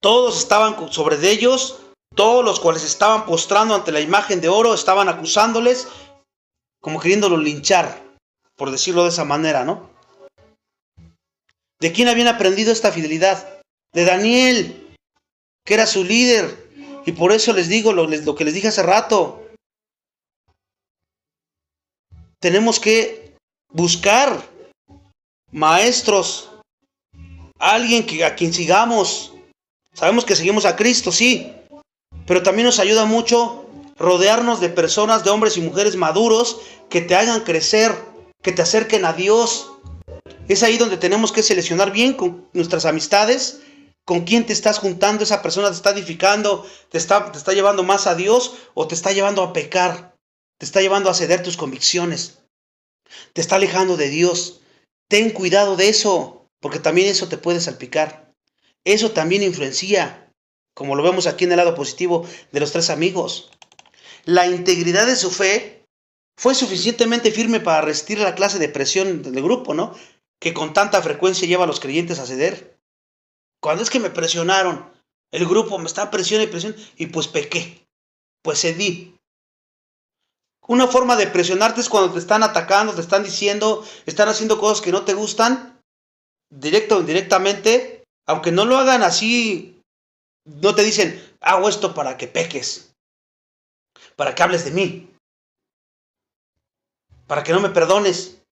A: Todos estaban sobre de ellos, todos los cuales estaban postrando ante la imagen de oro, estaban acusándoles, como queriéndolos linchar, por decirlo de esa manera, ¿no? ¿De quién habían aprendido esta fidelidad? De Daniel, que era su líder. Y por eso les digo lo que les dije hace rato. Tenemos que buscar maestros, alguien a quien sigamos. Sabemos que seguimos a Cristo, sí, pero también nos ayuda mucho rodearnos de personas, de hombres y mujeres maduros que te hagan crecer, que te acerquen a Dios. Es ahí donde tenemos que seleccionar bien con nuestras amistades, con quién te estás juntando. Esa persona te está edificando, te está llevando más a Dios, o te está llevando a pecar, te está llevando a ceder tus convicciones, te está alejando de Dios. Ten cuidado de eso, porque también eso te puede salpicar. Eso también influencia, como lo vemos aquí en el lado positivo de los tres amigos. La integridad de su fe fue suficientemente firme para resistir la clase de presión del grupo, ¿no?, que con tanta frecuencia lleva a los creyentes a ceder. Cuando es que me presionaron, el grupo me está presionando y pues pequé, pues cedí. Una forma de presionarte es cuando te están atacando, te están diciendo, están haciendo cosas que no te gustan, directo o indirectamente, aunque no lo hagan así, no te dicen, hago esto para que peques, para que hables de mí, para que no me perdones.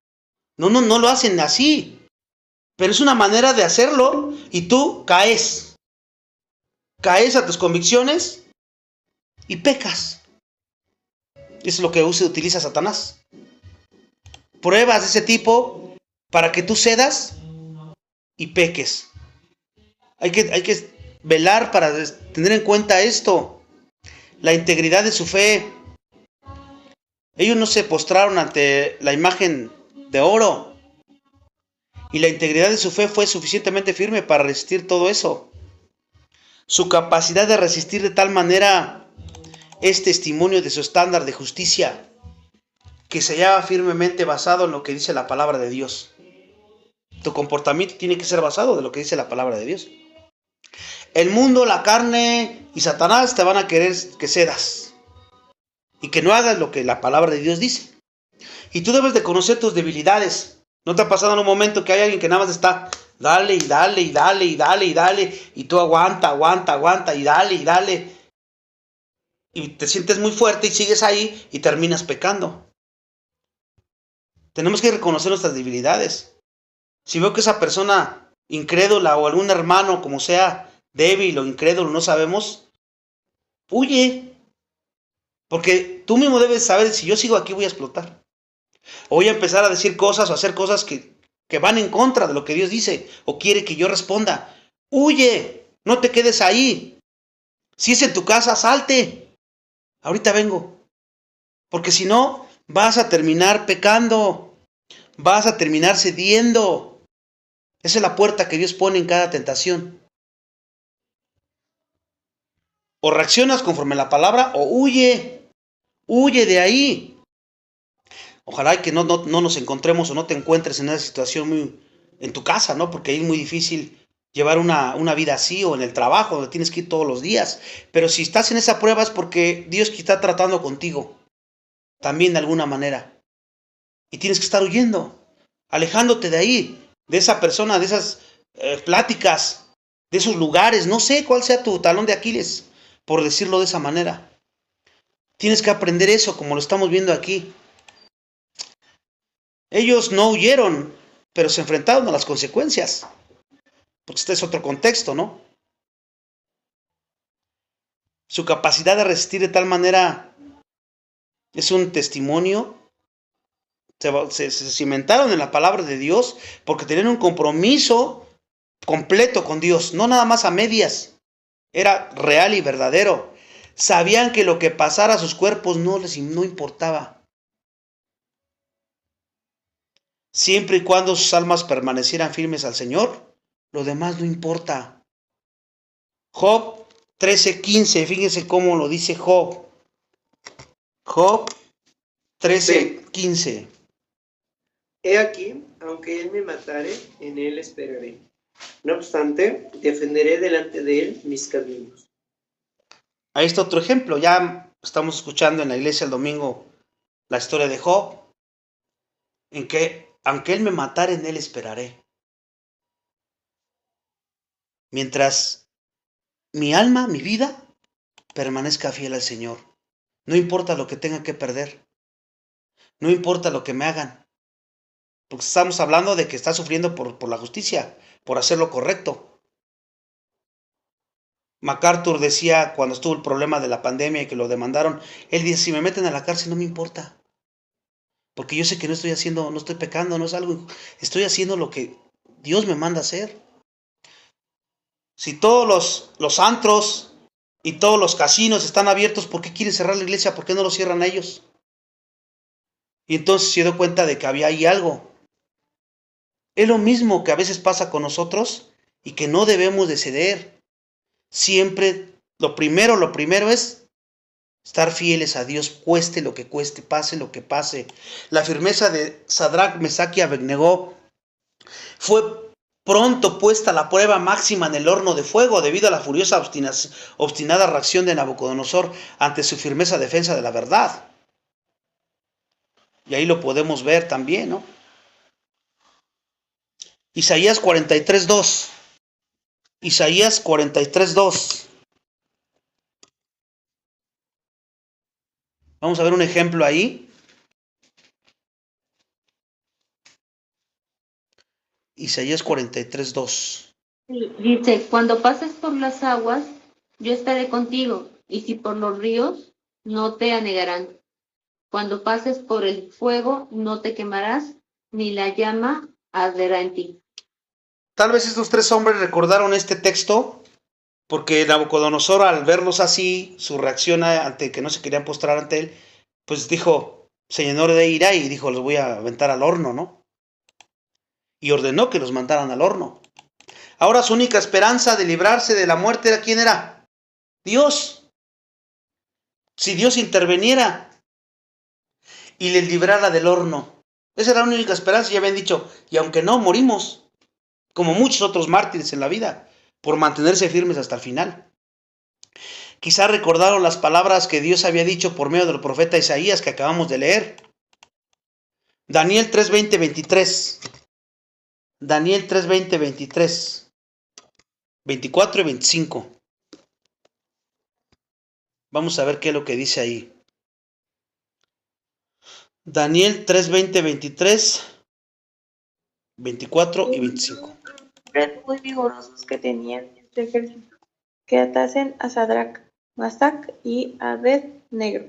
A: No lo hacen así, pero es una manera de hacerlo y tú caes a tus convicciones y pecas. Eso es lo que utiliza Satanás. Pruebas de ese tipo para que tú cedas y peques. Hay que velar para tener en cuenta esto. La integridad de su fe. Ellos no se postraron ante la imagen de oro. Y la integridad de su fe fue suficientemente firme para resistir todo eso. Su capacidad de resistir de tal manera es testimonio de su estándar de justicia, que se halla firmemente basado en lo que dice la palabra de Dios. Tu comportamiento tiene que ser basado en lo que dice la palabra de Dios. El mundo, la carne y Satanás te van a querer que cedas y que no hagas lo que la palabra de Dios dice. Y tú debes de conocer tus debilidades. ¿No te ha pasado en un momento que hay alguien que nada más está dale y dale y dale y dale y dale y tú aguanta y dale y dale y te sientes muy fuerte y sigues ahí y terminas pecando? Tenemos que reconocer nuestras debilidades. Si veo que esa persona incrédula o algún hermano, como sea, débil o incrédulo, no sabemos, huye. Porque tú mismo debes saber, si yo sigo aquí voy a explotar. O voy a empezar a decir cosas o hacer cosas que van en contra de lo que Dios dice o quiere que yo responda. Huye, no te quedes ahí. Si es en tu casa, salte. Ahorita vengo. Porque si no, vas a terminar pecando. Vas a terminar cediendo. Esa es la puerta que Dios pone en cada tentación. O reaccionas conforme a la palabra o huye. Huye de ahí. Ojalá que no nos encontremos o no te encuentres en una situación en tu casa, ¿no? Porque ahí es muy difícil llevar una vida así, o en el trabajo, donde tienes que ir todos los días. Pero si estás en esa prueba es porque Dios está tratando contigo, también de alguna manera. Y tienes que estar huyendo, alejándote de ahí, de esa persona, de esas pláticas, de esos lugares. No sé cuál sea tu talón de Aquiles, por decirlo de esa manera. Tienes que aprender eso, como lo estamos viendo aquí. Ellos no huyeron, pero se enfrentaron a las consecuencias. Porque este es otro contexto, ¿no? Su capacidad de resistir de tal manera es un testimonio. Se cimentaron en la palabra de Dios porque tenían un compromiso completo con Dios, no nada más a medias. Era real y verdadero. Sabían que lo que pasara a sus cuerpos no importaba. Siempre y cuando sus almas permanecieran firmes al Señor, lo demás no importa. Job 13:15, fíjense cómo lo dice Job. Job 13:15.
C: He aquí, aunque él me matare, en él esperaré. No obstante, defenderé delante de él mis caminos.
A: Ahí está otro ejemplo. Ya estamos escuchando en la iglesia el domingo la historia de Job, en que aunque él me matare, en él esperaré. Mientras mi alma, mi vida, permanezca fiel al Señor. No importa lo que tenga que perder. No importa lo que me hagan. Porque estamos hablando de que está sufriendo por la justicia, por hacer lo correcto. MacArthur decía, cuando estuvo el problema de la pandemia y que lo demandaron, él dice, si me meten a la cárcel no me importa. Porque yo sé que no estoy pecando, no es algo, estoy haciendo lo que Dios me manda hacer. Si todos los antros y todos los casinos están abiertos, ¿por qué quieren cerrar la iglesia? ¿Por qué no lo cierran a ellos? Y entonces se dio cuenta de que había ahí algo. Es lo mismo que a veces pasa con nosotros y que no debemos de ceder. Siempre, lo primero es estar fieles a Dios, cueste lo que cueste, pase lo que pase. La firmeza de Sadrach, Mesach y Abednego fue pronto puesta a la prueba máxima en el horno de fuego debido a la furiosa obstinada reacción de Nabucodonosor ante su firmeza defensa de la verdad. Y ahí lo podemos ver también, ¿no? Isaías 43:2. Isaías 43:2. Vamos a ver un ejemplo ahí. Isaías 43:2.
D: Dice, cuando pases por las aguas, yo estaré contigo, y si por los ríos, no te anegarán. Cuando pases por el fuego, no te quemarás, ni la llama arderá en ti.
A: Tal vez estos tres hombres recordaron este texto porque Nabucodonosor, al verlos así, su reacción ante que no se querían postrar ante él, pues dijo, se llenó de ira y dijo, los voy a aventar al horno, ¿no? Y ordenó que los mandaran al horno. Ahora su única esperanza de librarse de la muerte era, ¿quién era? Dios. Si Dios interveniera y les librara del horno. Esa era la única esperanza, ya habían dicho, y aunque no, morimos, como muchos otros mártires en la vida, por mantenerse firmes hasta el final. Quizá recordaron las palabras que Dios había dicho por medio del profeta Isaías que acabamos de leer. Daniel 3:20-23. Daniel 3:20-23. 24 y 25. Vamos a ver qué es lo que dice ahí. Daniel 3:20-23, 24 y 25.
E: Muy vigorosos que tenían en su ejército, que atasen a Sadrach, Mesach y Abednego,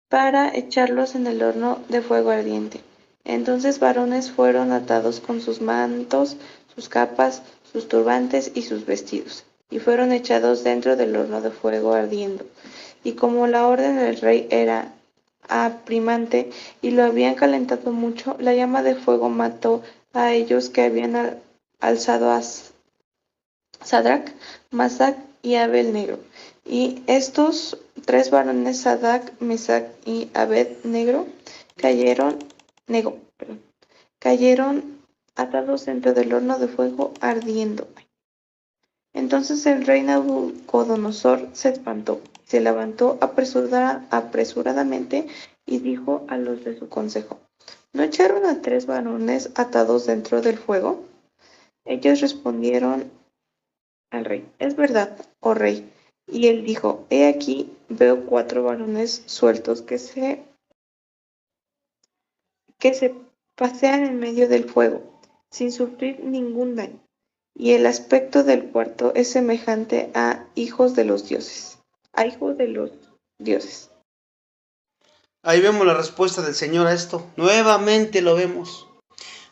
E: para echarlos en el horno de fuego ardiente. Entonces varones fueron atados con sus mantos, sus capas, sus turbantes y sus vestidos, y fueron echados dentro del horno de fuego ardiendo. Y como la orden del rey era apremiante y lo habían calentado mucho, la llama de fuego mató a ellos que habían alzado a Sadrach, Mesach y Abed-Negro. Y estos tres varones, Sadrach, Mesach y Abed-Negro, cayeron atados dentro del horno de fuego ardiendo. Entonces el rey Nabucodonosor se espantó, se levantó apresuradamente y dijo a los de su consejo: ¿No echaron a tres varones atados dentro del fuego? Ellos respondieron al rey: Es verdad, oh rey. Y él dijo: He aquí, veo 4 varones sueltos que se pasean en medio del fuego, sin sufrir ningún daño. Y el aspecto del cuarto es semejante a hijos de los dioses.
A: Ahí vemos la respuesta del Señor a esto. Nuevamente lo vemos.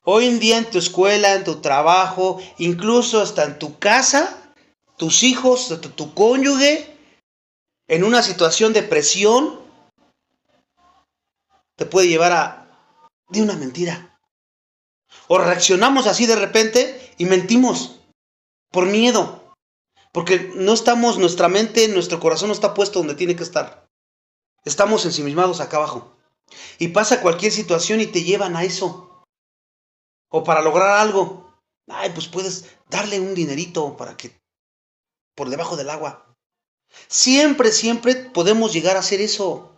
A: Hoy en día en tu escuela, en tu trabajo, incluso hasta en tu casa, tus hijos, tu cónyuge, en una situación de presión, te puede llevar de una mentira. O reaccionamos así de repente y mentimos por miedo. Porque no estamos, nuestra mente, nuestro corazón no está puesto donde tiene que estar. Estamos ensimismados acá abajo. Y pasa cualquier situación y te llevan a eso. O para lograr algo. Ay, pues puedes darle un dinerito para que por debajo del agua. Siempre podemos llegar a hacer eso.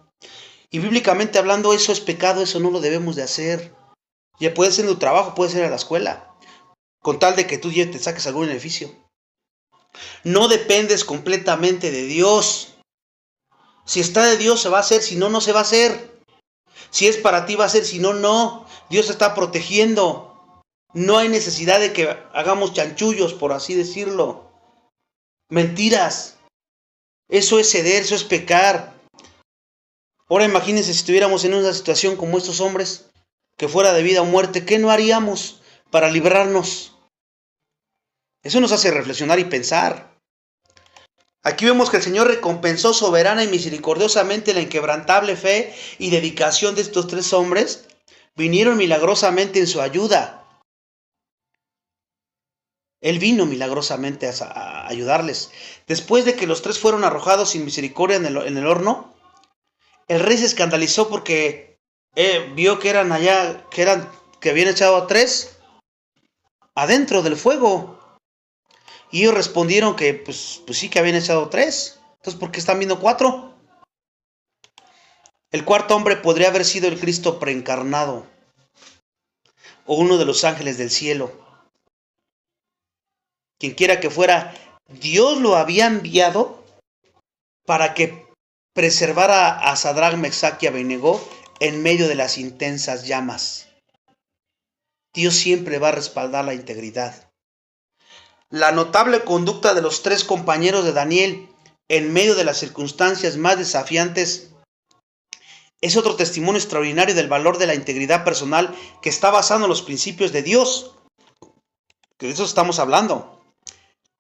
A: Y bíblicamente hablando, eso es pecado, eso no lo debemos de hacer. Ya puede ser en tu trabajo, puede ser en la escuela. Con tal de que tú ya te saques algún beneficio. No dependes completamente de Dios. Si está de Dios se va a hacer, si no, no se va a hacer. Si es para ti va a ser, si no, no. Dios te está protegiendo. No hay necesidad de que hagamos chanchullos, por así decirlo. Mentiras. Eso es ceder, eso es pecar. Ahora imagínense si estuviéramos en una situación como estos hombres, que fuera de vida o muerte, ¿qué no haríamos para librarnos? Eso nos hace reflexionar y pensar. Aquí vemos que el Señor recompensó soberana y misericordiosamente la inquebrantable fe y dedicación de estos 3 hombres. Vinieron milagrosamente en su ayuda. Él vino milagrosamente a ayudarles. Después de que los 3 fueron arrojados sin misericordia en el horno, el rey se escandalizó porque vio que que habían echado a 3 adentro del fuego. Y ellos respondieron que pues sí que habían echado 3. Entonces, ¿por qué están viendo 4? El cuarto hombre podría haber sido el Cristo preencarnado o uno de los ángeles del cielo. Quien quiera que fuera, Dios lo había enviado para que preservara a Sadrach, Mesach y Abed-Negó en medio de las intensas llamas. Dios siempre va a respaldar la integridad. La notable conducta de los 3 compañeros de Daniel en medio de las circunstancias más desafiantes es otro testimonio extraordinario del valor de la integridad personal que está basado en los principios de Dios. Que de eso estamos hablando.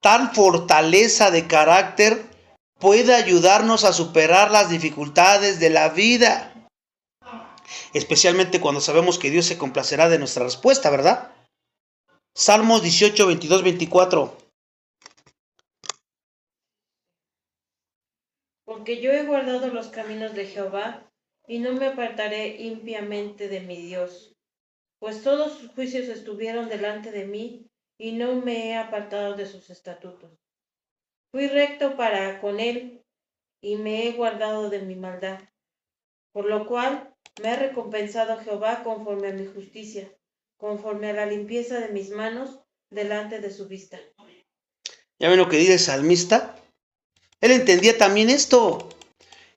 A: Tal fortaleza de carácter puede ayudarnos a superar las dificultades de la vida. Especialmente cuando sabemos que Dios se complacerá de nuestra respuesta, ¿verdad? Salmos 18, 22, 24.
F: Porque yo he guardado los caminos de Jehová, y no me apartaré impíamente de mi Dios. Pues todos sus juicios estuvieron delante de mí, y no me he apartado de sus estatutos. Fui recto para con él, y me he guardado de mi maldad. Por lo cual me ha recompensado Jehová conforme a mi justicia, conforme a la limpieza de mis manos delante de su vista.
A: ¿Ya ven lo que dice el salmista? Él entendía también esto.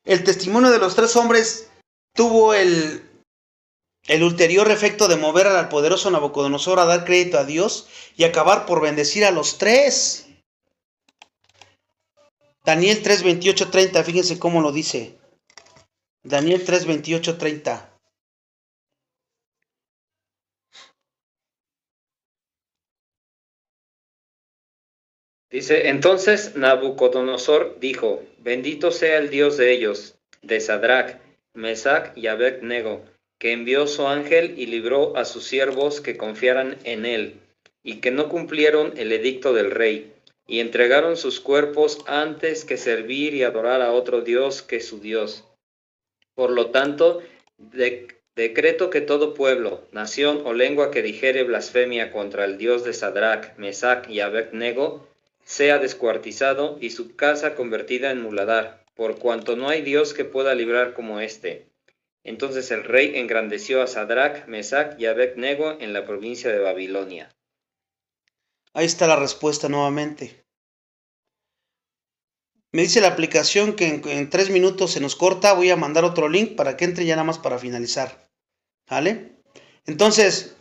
A: El testimonio de los 3 hombres tuvo el ulterior efecto de mover al poderoso Nabucodonosor a dar crédito a Dios y acabar por bendecir a los 3. Daniel 3, 28, 30, fíjense cómo lo dice. Daniel 3, 28, 30.
B: Dice, entonces Nabucodonosor dijo, bendito sea el Dios de ellos, de Sadrach, Mesach y Abed-nego, que envió su ángel y libró a sus siervos que confiaran en él, y que no cumplieron el edicto del rey, y entregaron sus cuerpos antes que servir y adorar a otro Dios que su Dios. Por lo tanto, decreto que todo pueblo, nación o lengua que dijere blasfemia contra el Dios de Sadrach, Mesach y Abed-nego, sea descuartizado y su casa convertida en muladar, por cuanto no hay Dios que pueda librar como éste. Entonces el rey engrandeció a Sadrach, Mesach y Abed-nego en la provincia de Babilonia.
A: Ahí está la respuesta nuevamente. Me dice la aplicación que en 3 minutos se nos corta. Voy a mandar otro link para que entre ya nada más para finalizar. ¿Vale? Entonces,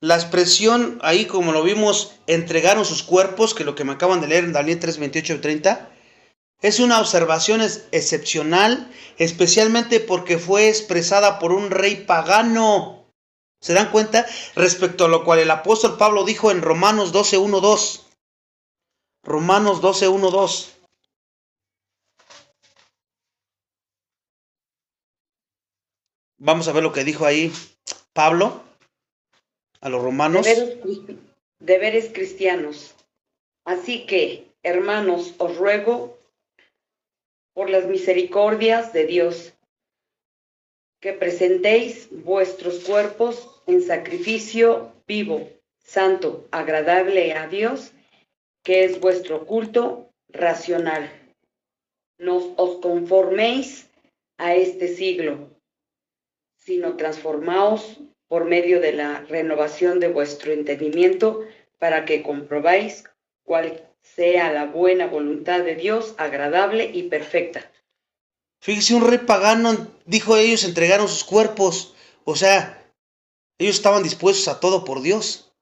A: la expresión ahí, como lo vimos, entregaron sus cuerpos, que lo que me acaban de leer en Daniel 3, 28 y 30, es una observación excepcional, especialmente porque fue expresada por un rey pagano. ¿Se dan cuenta? Respecto a lo cual el apóstol Pablo dijo en Romanos 12, 1, 2. Romanos 12, 1, 2. Vamos a ver lo que dijo ahí Pablo a los romanos.
G: Deberes cristianos. Así que, hermanos, os ruego por las misericordias de Dios, que presentéis vuestros cuerpos en sacrificio vivo, santo, agradable a Dios, que es vuestro culto racional. No os conforméis a este siglo, sino transformaos por medio de la renovación de vuestro entendimiento, para que comprobáis cuál sea la buena voluntad de Dios, agradable y perfecta.
A: Fíjese, un rey pagano dijo, ellos entregaron sus cuerpos. O sea, ellos estaban dispuestos a todo por Dios.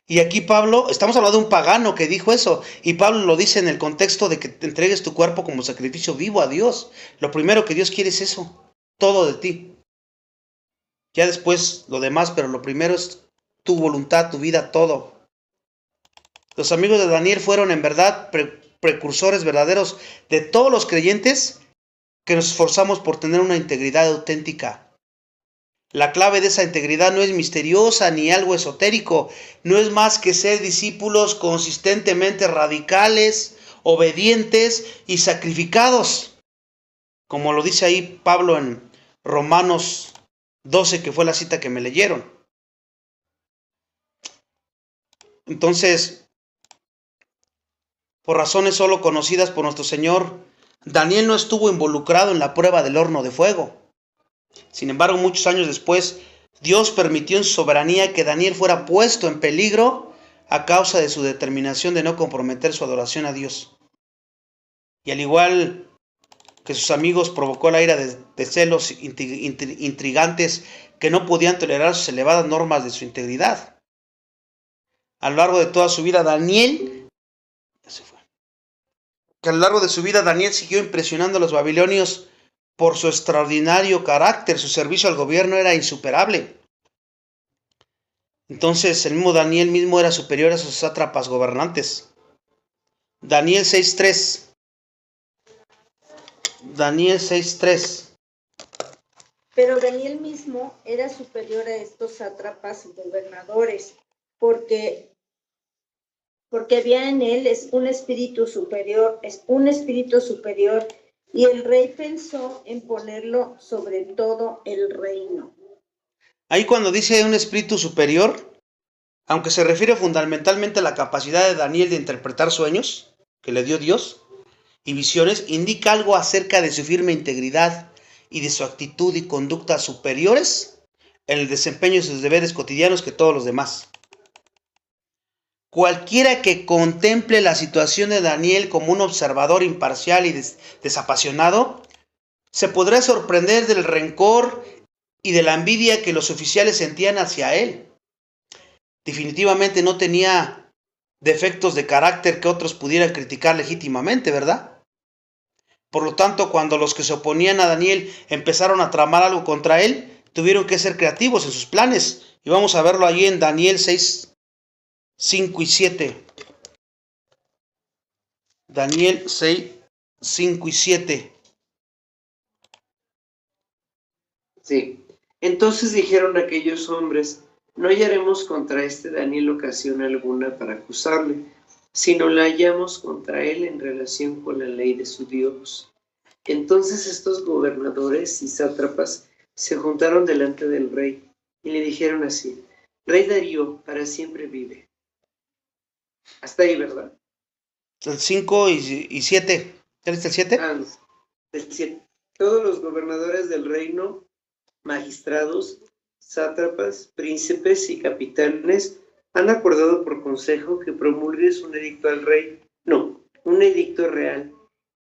A: Y aquí Pablo, estamos hablando de un pagano que dijo eso, y Pablo lo dice en el contexto de que te entregues tu cuerpo como sacrificio vivo a Dios. Lo primero que Dios quiere es eso, todo de ti. Ya después lo demás, pero lo primero es tu voluntad, tu vida, todo. Los amigos de Daniel fueron en verdad precursores verdaderos de todos los creyentes que nos esforzamos por tener una integridad auténtica. La clave de esa integridad no es misteriosa ni algo esotérico, no es más que ser discípulos consistentemente radicales, obedientes y sacrificados. Como lo dice ahí Pablo en Romanos 12, que fue la cita que me leyeron. Entonces, por razones solo conocidas por nuestro Señor, Daniel no estuvo involucrado en la prueba del horno de fuego. Sin embargo, muchos años después, Dios permitió en su soberanía que Daniel fuera puesto en peligro a causa de su determinación de no comprometer su adoración a Dios. Y al igual que sus amigos, provocó la ira de celos intrigantes que no podían tolerar sus elevadas normas de su integridad. A lo largo de toda su vida, Daniel siguió impresionando a los babilonios por su extraordinario carácter. Su servicio al gobierno era insuperable. Entonces, el mismo Daniel mismo era superior a sus sátrapas gobernantes. Daniel 6:3. Daniel 6:3.
H: Pero Daniel mismo era superior a estos sátrapas y gobernadores, porque había en él un espíritu superior, y el rey pensó en ponerlo sobre todo el reino.
A: Ahí cuando dice un espíritu superior, aunque se refiere fundamentalmente a la capacidad de Daniel de interpretar sueños que le dio Dios y visiones, indica algo acerca de su firme integridad y de su actitud y conducta superiores en el desempeño de sus deberes cotidianos que todos los demás. Cualquiera que contemple la situación de Daniel como un observador imparcial y desapasionado, se podrá sorprender del rencor y de la envidia que los oficiales sentían hacia él. Definitivamente no tenía defectos de carácter que otros pudieran criticar legítimamente, ¿verdad? Por lo tanto, cuando los que se oponían a Daniel empezaron a tramar algo contra él, tuvieron que ser creativos en sus planes. Y vamos a verlo allí en Daniel 6, 5 y 7. Daniel 6, 5 y 7.
C: Sí. Entonces dijeron aquellos hombres: no hallaremos contra este Daniel ocasión alguna para acusarle, sino la hallamos contra él en relación con la ley de su Dios. Entonces estos gobernadores y sátrapas se juntaron delante del rey y le dijeron así: Rey Darío, para siempre vive. Hasta ahí, ¿verdad?
A: El 5 y 7. ¿Ya viste el 7?
C: Ah, no. El 7. Todos los gobernadores del reino, magistrados, sátrapas, príncipes y capitanes han acordado por consejo que promulgues un edicto al rey, un edicto real,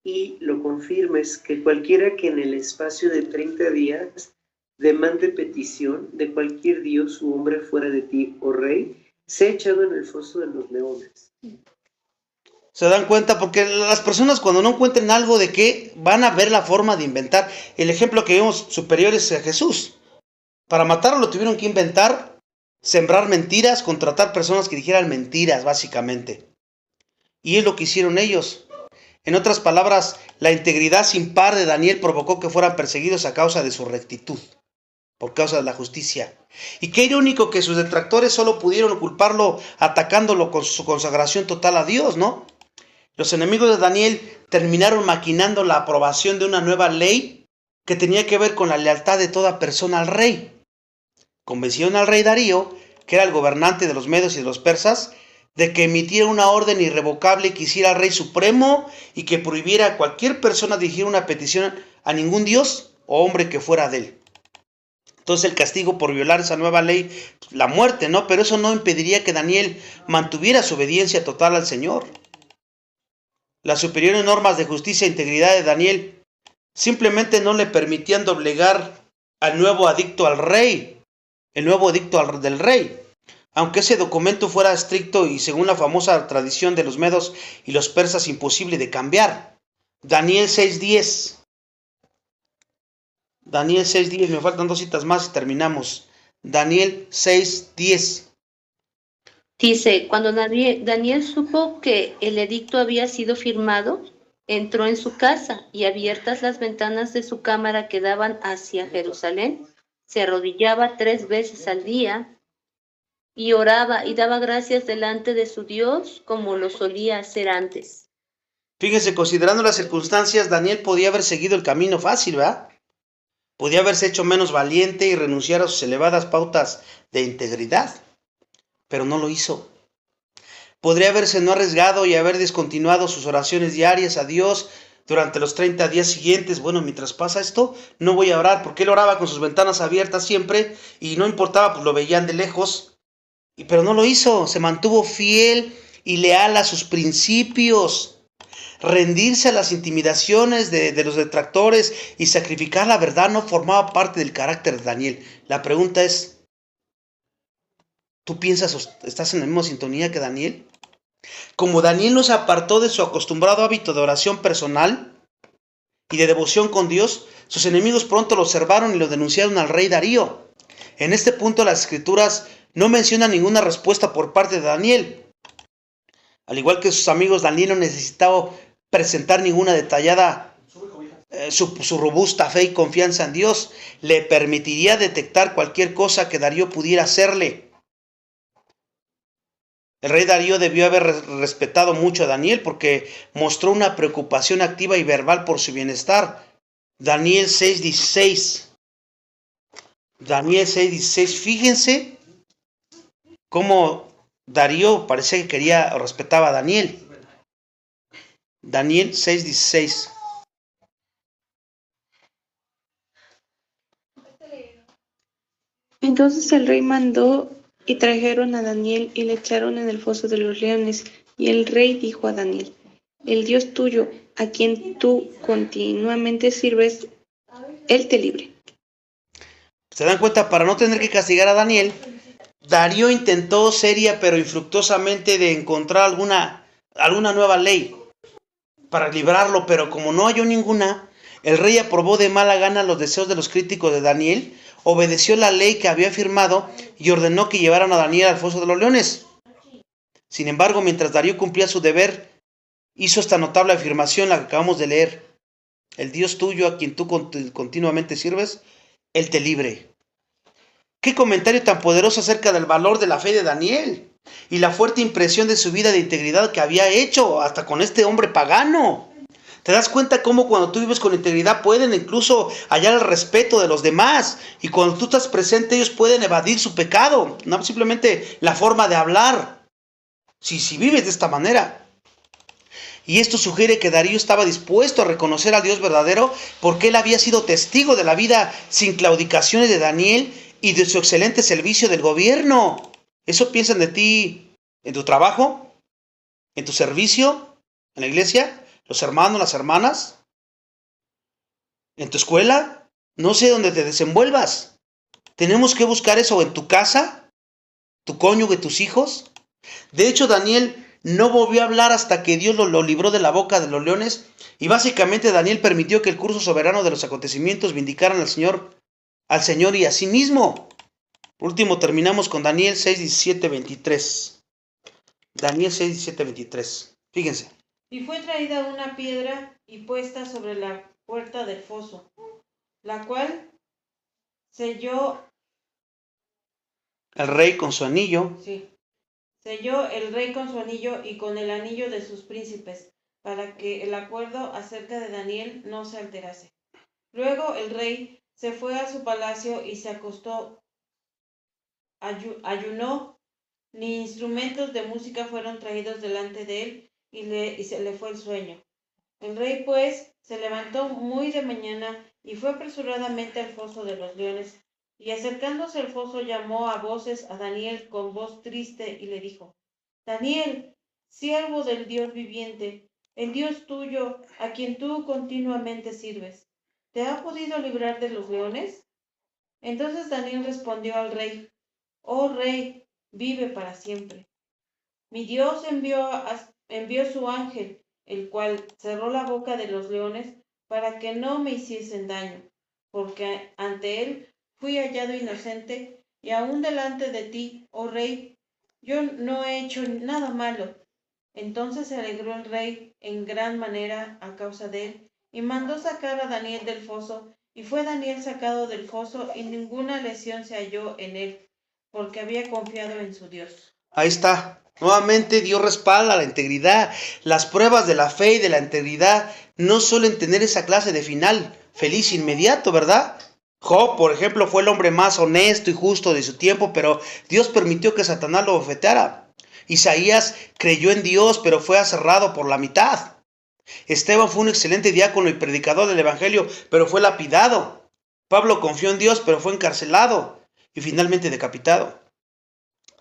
C: y lo confirmes, que cualquiera que en el espacio de 30 días demande petición de cualquier dios u hombre fuera de ti, oh rey, sea echado en el foso de los leones.
A: Se dan cuenta, porque las personas cuando no encuentren algo de qué, van a ver la forma de inventar. El ejemplo que vimos superior es a Jesús. Para matarlo lo tuvieron que inventar, sembrar mentiras, contratar personas que dijeran mentiras, básicamente. Y es lo que hicieron ellos. En otras palabras, la integridad sin par de Daniel provocó que fueran perseguidos a causa de su rectitud, por causa de la justicia. Y qué irónico que sus detractores solo pudieron culparlo atacándolo con su consagración total a Dios, ¿no? Los enemigos de Daniel terminaron maquinando la aprobación de una nueva ley que tenía que ver con la lealtad de toda persona al rey. Convencieron al rey Darío, que era el gobernante de los medios y de los persas, de que emitiera una orden irrevocable que hiciera al rey supremo y que prohibiera a cualquier persona dirigir una petición a ningún dios o hombre que fuera de él. Entonces el castigo por violar esa nueva ley, la muerte, ¿no? Pero eso no impediría que Daniel mantuviera su obediencia total al Señor. Las superiores normas de justicia e integridad de Daniel simplemente no le permitían doblegar al nuevo edicto al rey, el nuevo edicto del rey. Aunque ese documento fuera estricto y según la famosa tradición de los medos y los persas imposible de cambiar. Daniel 6:10. Daniel 6:10, me faltan 2 citas más y terminamos. Daniel 6:10.
D: Dice, cuando Daniel supo que el edicto había sido firmado, entró en su casa y abiertas las ventanas de su cámara que daban hacia Jerusalén, se arrodillaba 3 veces al día y oraba y daba gracias delante de su Dios como lo solía hacer antes.
A: Fíjense, considerando las circunstancias, Daniel podía haber seguido el camino fácil, ¿verdad? Podía haberse hecho menos valiente y renunciar a sus elevadas pautas de integridad, pero no lo hizo. Podría haberse no arriesgado y haber descontinuado sus oraciones diarias a Dios durante los 30 días siguientes. Bueno, mientras pasa esto, no voy a orar, porque él oraba con sus ventanas abiertas siempre y no importaba, pues lo veían de lejos. Pero no lo hizo, se mantuvo fiel y leal a sus principios. Rendirse a las intimidaciones de los detractores y sacrificar la verdad no formaba parte del carácter de Daniel. La pregunta es, ¿tú piensas, estás en la misma sintonía que Daniel? Como Daniel no se apartó de su acostumbrado hábito de oración personal y de devoción con Dios, sus enemigos pronto lo observaron y lo denunciaron al rey Darío. En este punto las escrituras no mencionan ninguna respuesta por parte de Daniel. Al igual que sus amigos, Daniel no necesitaba presentar ninguna detallada, su robusta fe y confianza en Dios le permitiría detectar cualquier cosa que Darío pudiera hacerle. El rey Darío debió haber respetado mucho a Daniel porque mostró una preocupación activa y verbal por su bienestar. Daniel 6:16. Daniel 6:16. Fíjense cómo Darío parece que quería o respetaba a Daniel. Daniel 6:16.
E: Entonces el rey mandó y trajeron a Daniel y le echaron en el foso de los leones. Y el rey dijo a Daniel: el Dios tuyo, a quien tú continuamente sirves, él te libre.
A: ¿Se dan cuenta? Para no tener que castigar a Daniel, Darío intentó seria pero infructuosamente de encontrar alguna nueva ley para librarlo, pero como no halló ninguna, el rey aprobó de mala gana los deseos de los críticos de Daniel, obedeció la ley que había firmado y ordenó que llevaran a Daniel al foso de los leones. Sin embargo, mientras Darío cumplía su deber hizo esta notable afirmación, la que acabamos de leer. El Dios tuyo, a quien tú continuamente sirves, Él te libre. Qué comentario tan poderoso acerca del valor de la fe de Daniel y la fuerte impresión de su vida de integridad que había hecho hasta con este hombre pagano. ¿Te das cuenta cómo cuando tú vives con integridad pueden incluso hallar el respeto de los demás? Y cuando tú estás presente ellos pueden evadir su pecado, no simplemente la forma de hablar. Si vives de esta manera. Y esto sugiere que Darío estaba dispuesto a reconocer al Dios verdadero porque él había sido testigo de la vida sin claudicaciones de Daniel y de su excelente servicio del gobierno. ¿Eso piensan de ti en tu trabajo? ¿En tu servicio? ¿En la iglesia? ¿Los hermanos, las hermanas? ¿En tu escuela? No sé dónde te desenvuelvas. Tenemos que buscar eso en tu casa, tu cónyuge, tus hijos. De hecho, Daniel no volvió a hablar hasta que Dios lo libró de la boca de los leones. Y básicamente Daniel permitió que el curso soberano de los acontecimientos vindicaran al Señor y a sí mismo. Por último, terminamos con Daniel 6, 17, 23. Daniel 6, 17, 23. Fíjense.
F: Y fue traída una piedra y puesta sobre la puerta del foso, la cual selló
A: el rey con su anillo.
F: Sí. Selló el rey con su anillo y con el anillo de sus príncipes, para que el acuerdo acerca de Daniel no se alterase. Luego el rey se fue a su palacio y se acostó, ayunó, ni instrumentos de música fueron traídos delante de él, y se le fue el sueño. El rey pues se levantó muy de mañana y fue apresuradamente al foso de los leones, y acercándose al foso llamó a voces a Daniel con voz triste y le dijo: Daniel, siervo del Dios viviente, el Dios tuyo, a quien tú continuamente sirves, ¿te ha podido librar de los leones? Entonces Daniel respondió al rey: Oh rey, vive para siempre. Mi Dios envió su ángel, el cual cerró la boca de los leones para que no me hiciesen daño, porque ante él fui hallado inocente, y aún delante de ti, oh rey, yo no he hecho nada malo. Entonces se alegró el rey en gran manera a causa de él, y mandó sacar a Daniel del foso, y fue Daniel sacado del foso, y ninguna lesión se halló en él, porque había confiado en su Dios.
A: Ahí está. Nuevamente Dios respalda la integridad. Las pruebas de la fe y de la integridad no suelen tener esa clase de final feliz inmediato, ¿verdad? Job, por ejemplo, fue el hombre más honesto y justo de su tiempo, pero Dios permitió que Satanás lo bofeteara. Isaías creyó en Dios, pero fue aserrado por la mitad. Esteban fue un excelente diácono y predicador del evangelio, pero fue lapidado. Pablo confió en Dios, pero fue encarcelado y finalmente decapitado.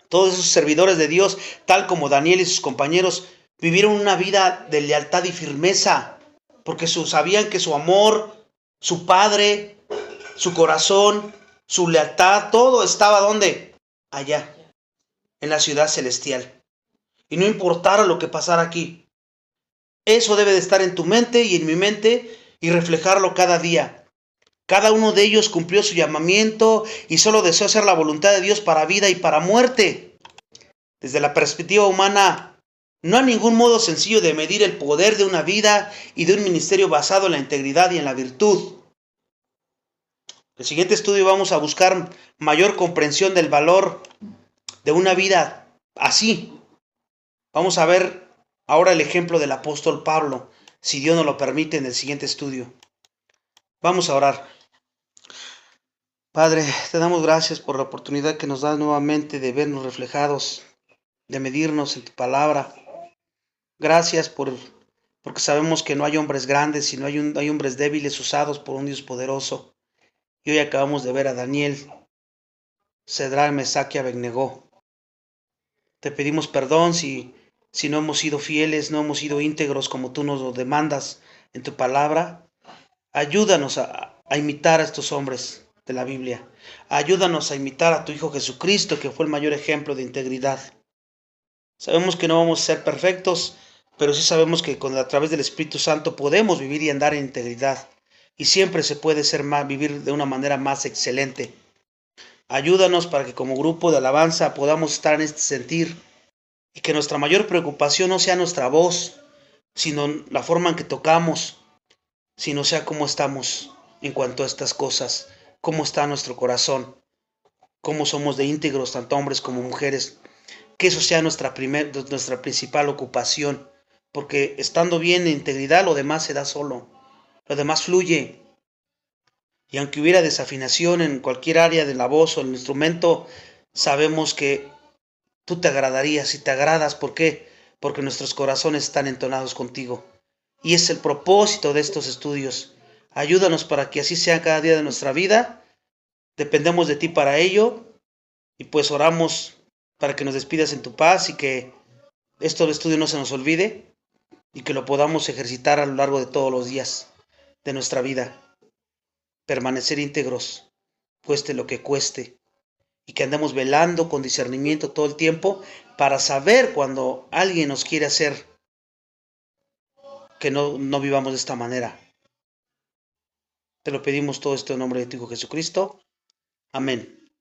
A: Todos esos servidores de Dios, tal como Daniel y sus compañeros, vivieron una vida de lealtad y firmeza, porque sabían que su amor, su padre, su corazón, su lealtad, todo estaba ¿dónde? Allá, en la ciudad celestial. Y no importara lo que pasara aquí. Eso debe de estar en tu mente y en mi mente y reflejarlo cada día. Cada uno de ellos cumplió su llamamiento y solo deseó hacer la voluntad de Dios para vida y para muerte. Desde la perspectiva humana, no hay ningún modo sencillo de medir el poder de una vida y de un ministerio basado en la integridad y en la virtud. En el siguiente estudio vamos a buscar mayor comprensión del valor de una vida así. Vamos a ver ahora el ejemplo del apóstol Pablo, si Dios nos lo permite, en el siguiente estudio. Vamos a orar. Padre, te damos gracias por la oportunidad que nos das nuevamente de vernos reflejados, de medirnos en tu palabra. Gracias porque sabemos que no hay hombres grandes, sino hay hombres débiles usados por un Dios poderoso. Y hoy acabamos de ver a Daniel, Sadrach, Mesach y Abednego. Te pedimos perdón si no hemos sido fieles, no hemos sido íntegros como tú nos lo demandas en tu palabra. Ayúdanos a imitar a estos hombres de la Biblia. Ayúdanos a imitar a tu Hijo Jesucristo, que fue el mayor ejemplo de integridad. Sabemos que no vamos a ser perfectos, pero sí sabemos que a través del Espíritu Santo podemos vivir y andar en integridad. Y siempre se puede vivir de una manera más excelente. Ayúdanos para que como grupo de alabanza podamos estar en este sentir y que nuestra mayor preocupación no sea nuestra voz, sino la forma en que tocamos, sino sea cómo estamos en cuanto a estas cosas, cómo está nuestro corazón, cómo somos de íntegros, tanto hombres como mujeres, que eso sea nuestra principal ocupación, porque estando bien en integridad, lo demás se da solo, lo demás fluye. Y aunque hubiera desafinación en cualquier área de la voz o el instrumento, sabemos que tú te agradarías y te agradas. ¿Por qué? Porque nuestros corazones están entonados contigo. Y es el propósito de estos estudios. Ayúdanos para que así sea cada día de nuestra vida. Dependemos de ti para ello. Y pues oramos para que nos despidas en tu paz y que esto del estudio no se nos olvide y que lo podamos ejercitar a lo largo de todos los días de nuestra vida. Permanecer íntegros, cueste lo que cueste, y que andemos velando con discernimiento todo el tiempo para saber cuando alguien nos quiere hacer que no vivamos de esta manera. Te lo pedimos todo esto en nombre de tu Hijo Jesucristo. Amén.